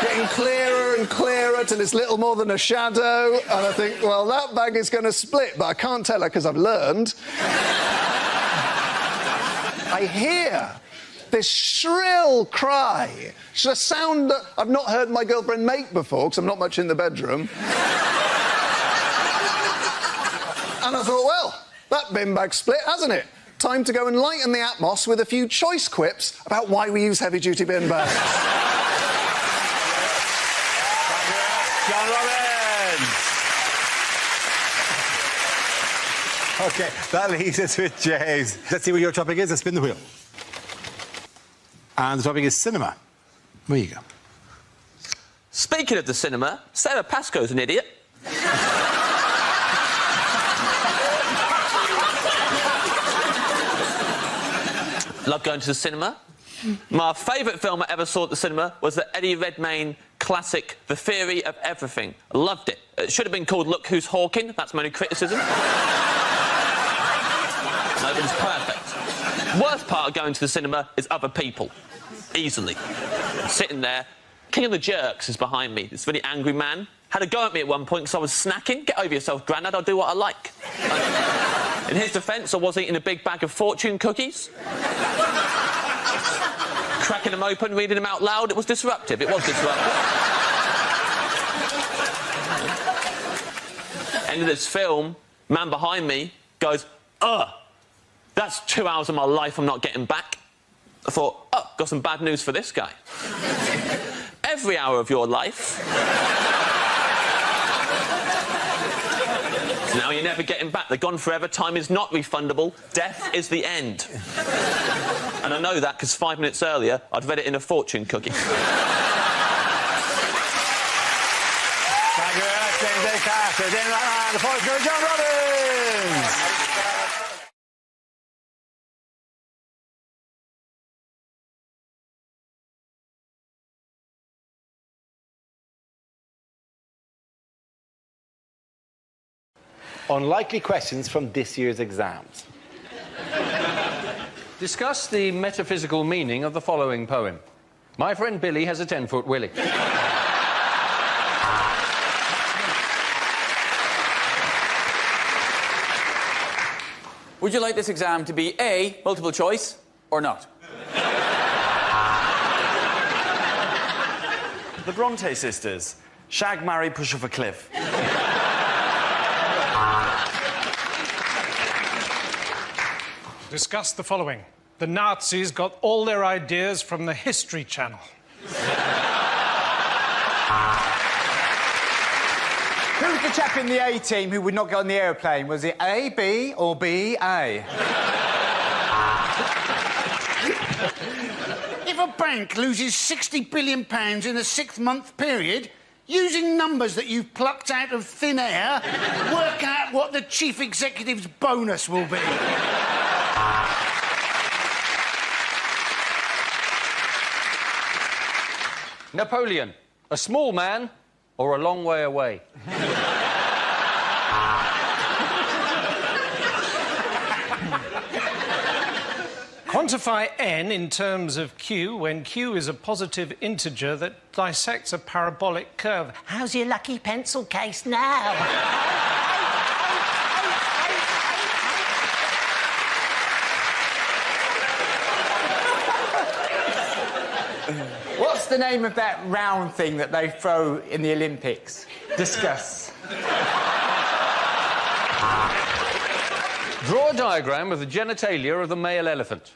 getting clearer and clearer till it's little more than a shadow. And I think, well, that bag is going to split, but I can't tell her because I've learned. I hear this shrill cry. It's a sound that I've not heard my girlfriend make before, because I'm not much in the bedroom. And I thought, well, that bin bag split, hasn't it? Time to go and lighten the atmos with a few choice quips about why we use heavy-duty bin bags. John Robbins! OK, that leaves us with James. Let's see what your topic is. Let's spin the wheel. And the topic is cinema. Where you go? Speaking of the cinema, Sarah Pascoe's an idiot. Love going to the cinema. My favourite film I ever saw at the cinema was the Eddie Redmayne classic, The Theory of Everything. I loved it. It should have been called Look Who's Hawking. That's my only criticism. No, it was perfect. Worst part of going to the cinema is other people. Easily. Sitting there. King of the Jerks is behind me. This really angry man. Had a go at me at one point because I was snacking. Get over yourself, Grandad. I'll do what I like. In his defence, I was eating a big bag of fortune cookies. Cracking them open, reading them out loud. It was disruptive. It was disruptive. End of this film, man behind me goes, that's 2 hours of my life I'm not getting back. I thought, got some bad news for this guy. Every hour of your life. Now you're never getting back. They're gone forever. Time is not refundable. Death is the end. And I know that because 5 minutes earlier, I'd read it in a fortune cookie. Thank you very much, James A. Carter. The point goes John Robbins. Unlikely questions from this year's exams. Discuss the metaphysical meaning of the following poem. My friend Billy has a 10-foot willy. Would you like this exam to be A, multiple choice, or not? The Bronte sisters. Shag, marry, push off a cliff. Discuss the following. The Nazis got all their ideas from the History Channel. Who's the chap in the A team who would not get on the aeroplane? Was it A, B, or B, A? If a bank loses £60 billion in a 6-month period, using numbers that you've plucked out of thin air, work out what the chief executive's bonus will be. Napoleon, a small man or a long way away? Quantify n in terms of q when q is a positive integer that dissects a parabolic curve. How's your lucky pencil case now? What's the name of that round thing that they throw in the Olympics? Discuss. Draw a diagram of the genitalia of the male elephant.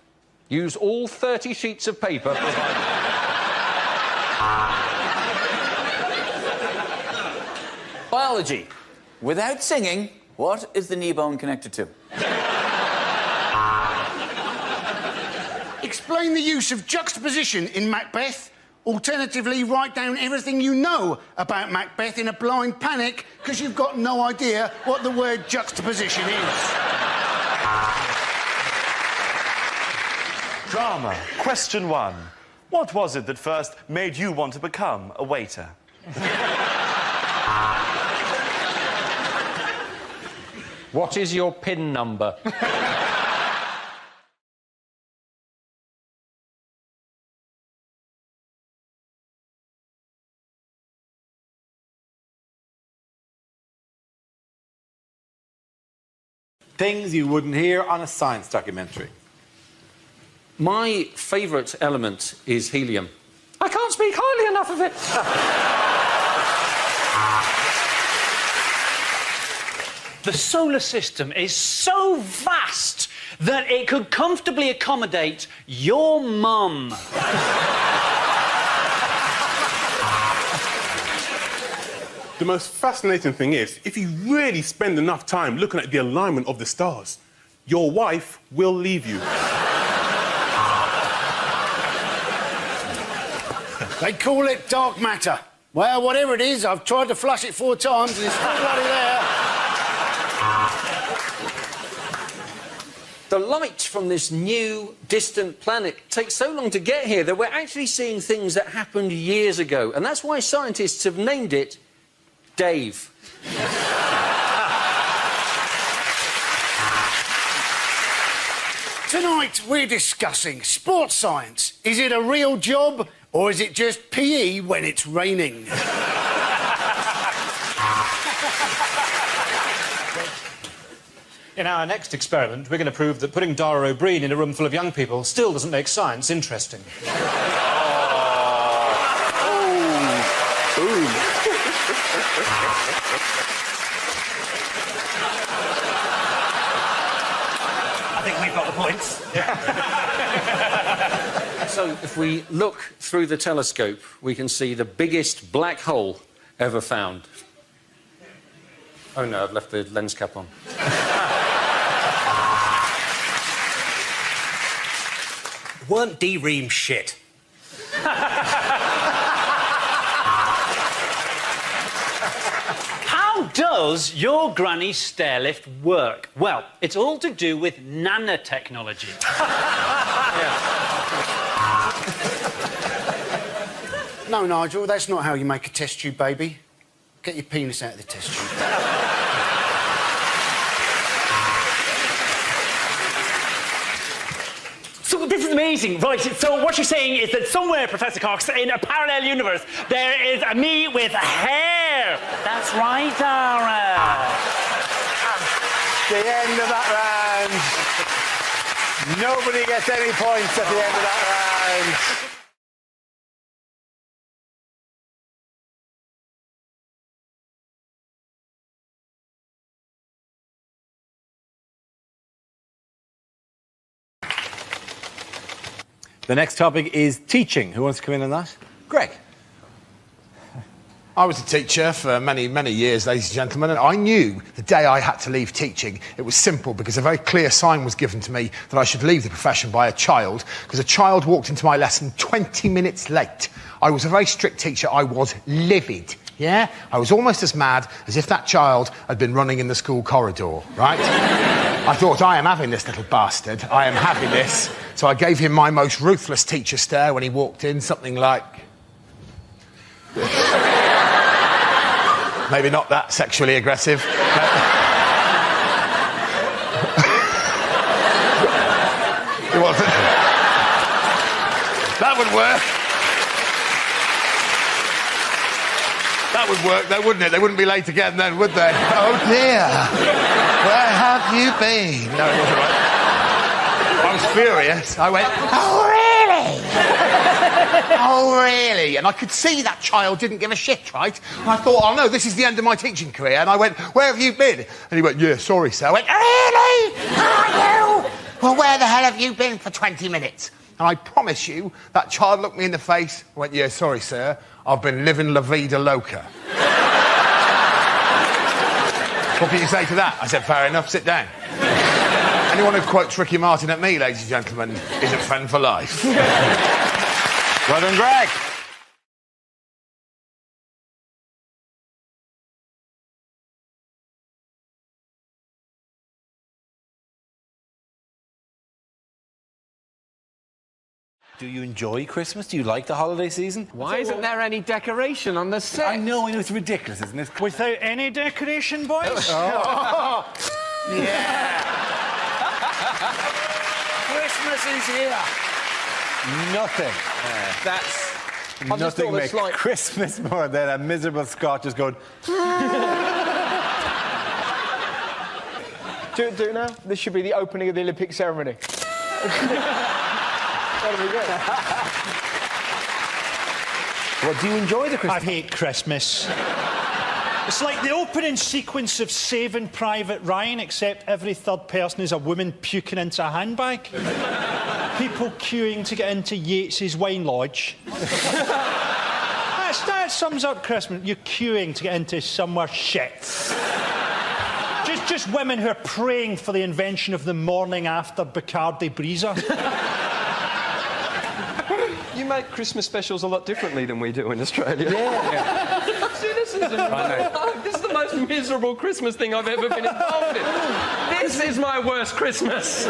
Use all 30 sheets of paper provided. Biology. Without singing, what is the knee bone connected to? Explain the use of juxtaposition in Macbeth. Alternatively, write down everything you know about Macbeth in a blind panic because you've got no idea what the word juxtaposition is. Drama. Question 1. What was it that first made you want to become a waiter? What is your PIN number? Things you wouldn't hear on a science documentary. My favourite element is helium. I can't speak highly enough of it. The solar system is so vast that it could comfortably accommodate your mum. The most fascinating thing is, if you really spend enough time looking at the alignment of the stars, your wife will leave you. They call it dark matter. Well, whatever it is, I've tried to flush it 4 times and it's still bloody there. The light from this new, distant planet takes so long to get here that we're actually seeing things that happened years ago. And that's why scientists have named it Dave. Tonight, we're discussing sports science. Is it a real job or is it just PE when it's raining? In our next experiment, we're going to prove that putting Dara O'Brien in a room full of young people still doesn't make science interesting. I think we've got the points. So, if we look through the telescope, we can see the biggest black hole ever found. Oh no, I've left the lens cap on. Weren't D-Ream shit? How does your granny stairlift work? Well, it's all to do with nanotechnology. No, Nigel, that's not how you make a test tube baby. Get your penis out of the test tube. So this is amazing, right? So what you're saying is that somewhere, Professor Cox, in a parallel universe, there is a me with hair. That's right, Dara. The end of that round. Nobody gets any points at the end of that round. The next topic is teaching. Who wants to come in on that? Greg. I was a teacher for many, many years, ladies and gentlemen, and I knew the day I had to leave teaching, it was simple because a very clear sign was given to me that I should leave the profession by a child, because a child walked into my lesson 20 minutes late. I was a very strict teacher. I was livid, yeah? I was almost as mad as if that child had been running in the school corridor, right? I thought, I am having this little bastard. I am having this. So I gave him my most ruthless teacher stare when he walked in, something like... Maybe not that sexually aggressive. It wasn't. That would work. That would work, though, wouldn't it? They wouldn't be late again then, would they? Oh, dear. Where have you been? No, it wasn't right. I was furious. I went, oh, really? Oh, really? And I could see that child didn't give a shit, right? And I thought, oh, no, this is the end of my teaching career. And I went, where have you been? And he went, yeah, sorry, sir. I went, really? Are you? Well, where the hell have you been for 20 minutes? And I promise you, that child looked me in the face and went, yeah, sorry, sir. I've been living La Vida Loca. What can you say to that? I said, fair enough, sit down. Anyone who quotes Ricky Martin at me, ladies and gentlemen, is a friend for life. Well done, Greg. Do you enjoy Christmas? Do you like the holiday season? Why isn't there any decoration on the set? I know, it's ridiculous, isn't it? Without any decoration, boys? Oh. Yeah. Christmas is here. Nothing. That's... Nothing makes Christmas more than a miserable Scot just going... Do it now. This should be the opening of the Olympic ceremony. That'll be good. Well, do you enjoy the Christmas? I hate Christmas. It's like the opening sequence of Saving Private Ryan, except every third person is a woman puking into a handbag. People queuing to get into Yates's wine lodge. That sums up Christmas. You're queuing to get into somewhere shit. Just women who are praying for the invention of the morning after Bacardi Breezer. You make Christmas specials a lot differently than we do in Australia. Yeah. See, this is the most miserable Christmas thing I've ever been involved in. This is my worst Christmas.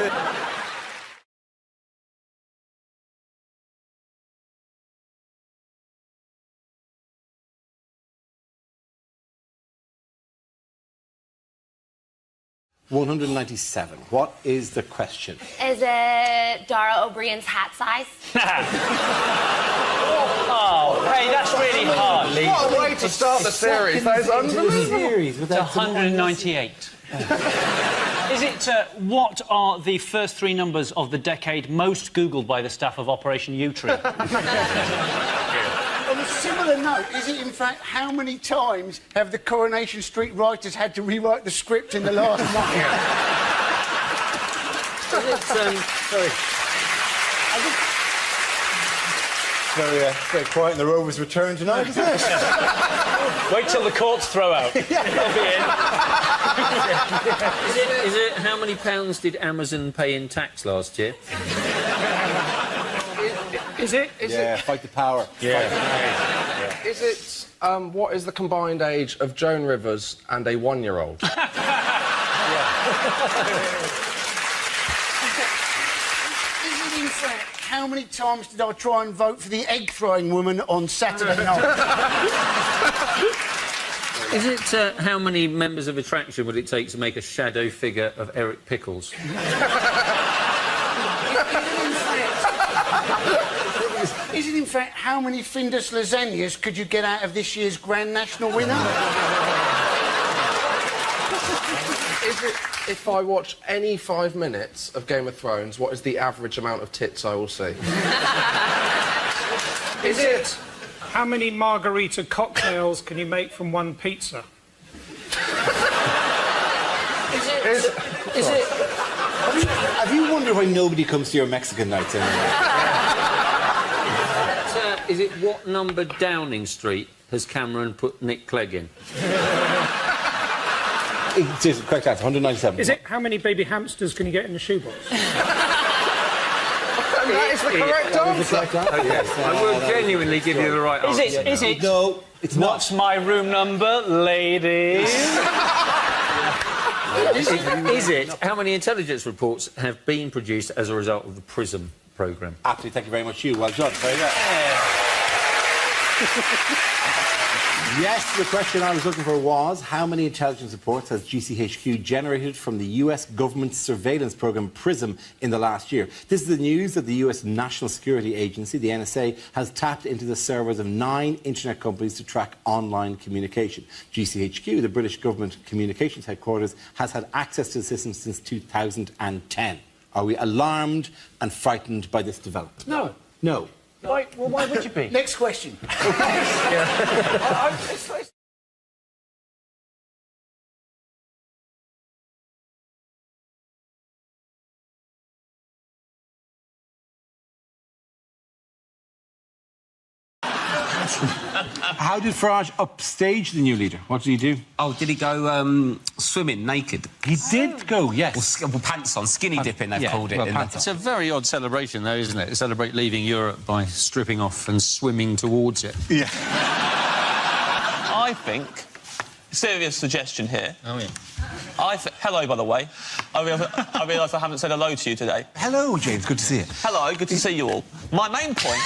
$197. What is the question? Is it Dara O'Brien's hat size? Oh, hey, that's really hard. What a way to start the series. That is unbelievable. It's 198. Is it, what are the first three numbers of the decade most Googled by the staff of Operation U-Tree? On a similar note, is it in fact how many times have the Coronation Street writers had to rewrite the script in the last month? Sorry. Very quiet in the Rovers' return tonight, isn't it? Wait till the courts throw out. They'll be in. Is it how many pounds did Amazon pay in tax last year? Is it? Fight the power. Yeah. Is it, what is the combined age of Joan Rivers and a one-year-old? Is it in fact how many times did I try and vote for the egg-throwing woman on Saturday night? Is it how many members of Attraction would it take to make a shadow figure of Eric Pickles? Is it in fact how many Findus lasagnas could you get out of this year's Grand National winner? Is it, if I watch any 5 minutes of Game of Thrones, what is the average amount of tits I will see? Is it how many margarita cocktails can you make from one pizza? Is it? Have you wondered why nobody comes to your Mexican nights anymore? Is it what number Downing Street has Cameron put Nick Clegg in? It's correct answer, 197. Is it how many baby hamsters can you get in the shoebox? That is the correct answer. Yes, I will genuinely give you the right answer. Is it? No, it's not. What's my room number, ladies? Is it how many intelligence reports have been produced as a result of the PRISM programme? Absolutely, thank you very much, Hugh. Well done. Very good. Yes, the question I was looking for was, how many intelligence reports has GCHQ generated from the US government surveillance program PRISM in the last year? This is the news that the US National Security Agency, the NSA, has tapped into the servers of 9 internet companies to track online communication. GCHQ, the British government communications headquarters, has had access to the system since 2010. Are we alarmed and frightened by this development? No. No. Why would you be? Next question. How did Farage upstage the new leader? What did he do? Oh, did he go swimming naked? He did go, yes. Well, pants on, skinny dipping, they've called it. Well, it's a very odd celebration, though, isn't it? To celebrate leaving Europe by stripping off and swimming towards it. Yeah. I think... Serious suggestion here. Oh, yeah. Hello, by the way. I realise I haven't said hello to you today. Hello, James. Good to see you. Hello, good to see you all. My main point...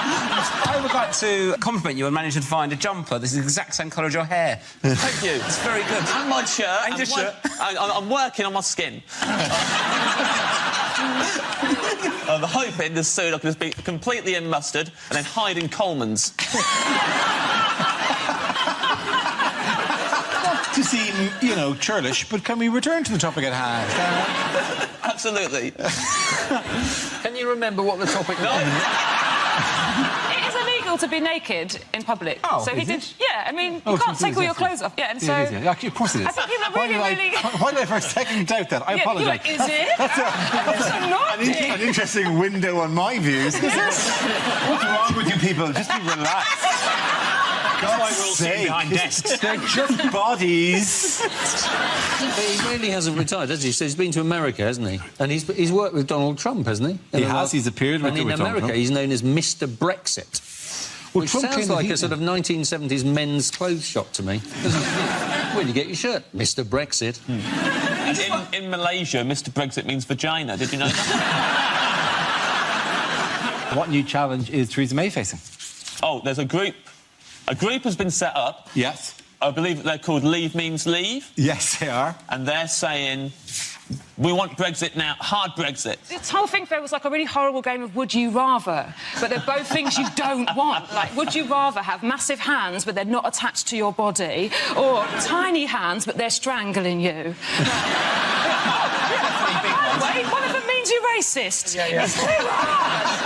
I would like to compliment you on managing to find a jumper. This is the exact same colour as your hair. Thank you. It's very good. And my shirt. And your shirt. I'm working on my skin. I'm hoping this soon I can just be completely in mustard and then hide in Coleman's. Not to seem, you know, churlish, but can we return to the topic at hand? Absolutely. Can you remember what the topic was? It is illegal to be naked in public. Oh, so he is did. it? Yeah, I mean, Oh, you can't so take all your it's- clothes off. Yeah, and so. Yeah, it is, yeah. Actually, of course it is. I think people are really. Why did I for a second doubt that? I Yeah, apologise. you're like, is it? That's an interesting window on my views. What's wrong with you people? Just be relaxed. That's why we're all sitting behind desks. They're just bodies. He really hasn't retired, has he? So he's been to America, hasn't he? And he's worked with Donald Trump, hasn't he? He has. He's appeared with And in Donald America, Trump. he's known as Mr. Brexit. Well, Which Trump sounds claimed like that a sort of 1970s men's clothes shop to me. Where do you get your shirt? Mr. Brexit. And in Malaysia, Mr. Brexit means vagina. Did you know that? What new challenge is Theresa May facing? Oh, there's a group. A group has been set up. Yes. I believe that they're called Leave Means Leave. Yes, they are. And they're saying, we want Brexit now, hard Brexit. This whole thing was like a really horrible game of would you rather, but they're both things you don't want. Like, would you rather have massive hands but they're not attached to your body, or tiny hands but they're strangling you? Wait, one of them means you're racist. It's too hard.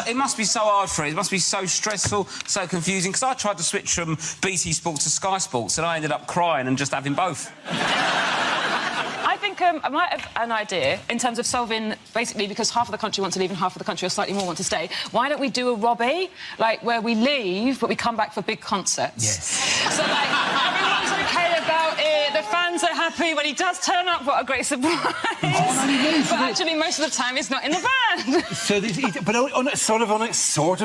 It must be so hard for him. It must be so stressful, so confusing. Because I tried to switch from BT Sports to Sky Sports, and I ended up crying and just having both. I think I might have an idea in terms of solving, basically, because half of the country want to leave and half of the country or slightly more want to stay. Why don't we do a Robbie, like, where we leave, but we come back for big concerts? Yes. So, like, everyone's OK about it, the fans are happy. When he does turn up, what a great surprise. But actually, most of the time, he's not in the band. So, sort of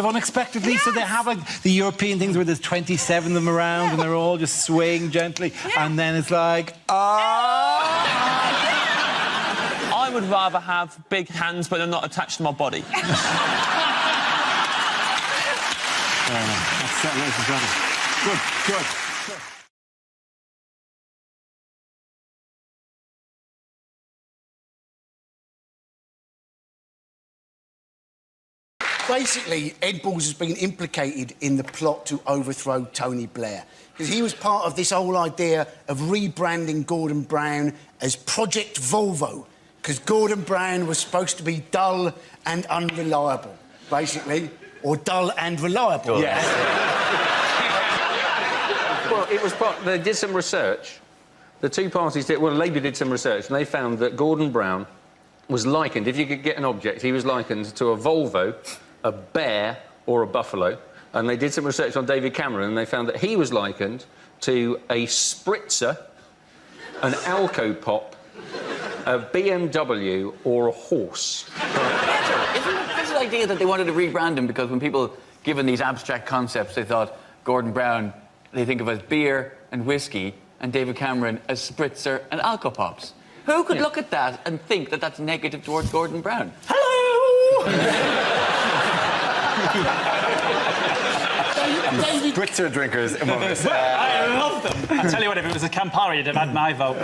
unexpectedly. Yes. So they have, like, the European things where there's 27 of them around and they're all just swaying gently. Yeah. And then it's like, I would rather have big hands, but they're not attached to my body. Good. Basically, Ed Balls has been implicated in the plot to overthrow Tony Blair, because he was part of this whole idea of rebranding Gordon Brown as Project Volvo, because Gordon Brown was supposed to be dull and unreliable, basically, or dull and reliable. Yes. Well, it was part... They did some research. The two parties did... Well, Labour did some research, and they found that Gordon Brown was likened, if you could get an object, he was likened to a Volvo, a bear or a buffalo. And they did some research on David Cameron, and they found that he was likened to a spritzer, an Alco-Pop, a BMW or a horse. Isn't this the idea that they wanted to rebrand him because when people given these abstract concepts, they thought Gordon Brown, they think of as beer and whiskey, and David Cameron as spritzer and Alco-Pops? Who could look at that and think that that's negative towards Gordon Brown? Hello! David... Spritzer drinkers among us. I love them. I tell you what, if it was a Campari, you'd have had my vote.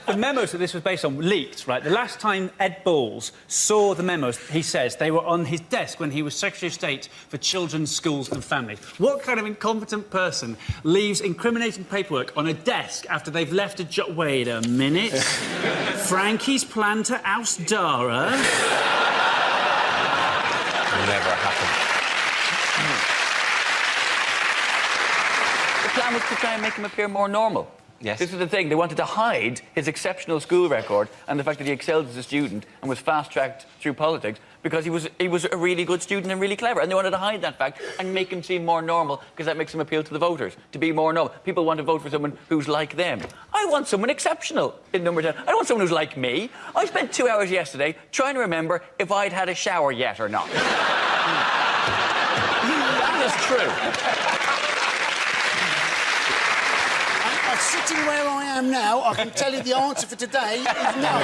The memos that this was based on leaked, right? The last time Ed Balls saw the memos, he says, they were on his desk when he was Secretary of State for Children's Schools and Families. What kind of incompetent person leaves incriminating paperwork on a desk after they've left a job? Wait a minute. Frankie's plan to oust Dara? Never happened. The plan was to try and make him appear more normal. Yes. This was the thing. They wanted to hide his exceptional school record and the fact that he excelled as a student and was fast-tracked through politics because he was a really good student and really clever. And they wanted to hide that fact and make him seem more normal because that makes him appeal to the voters, to be more normal. People want to vote for someone who's like them. I want someone exceptional in number 10. I don't want someone who's like me. I spent 2 hours yesterday trying to remember if I'd had a shower yet or not. That is true. Sitting where I am now, I can tell you the answer for today is no.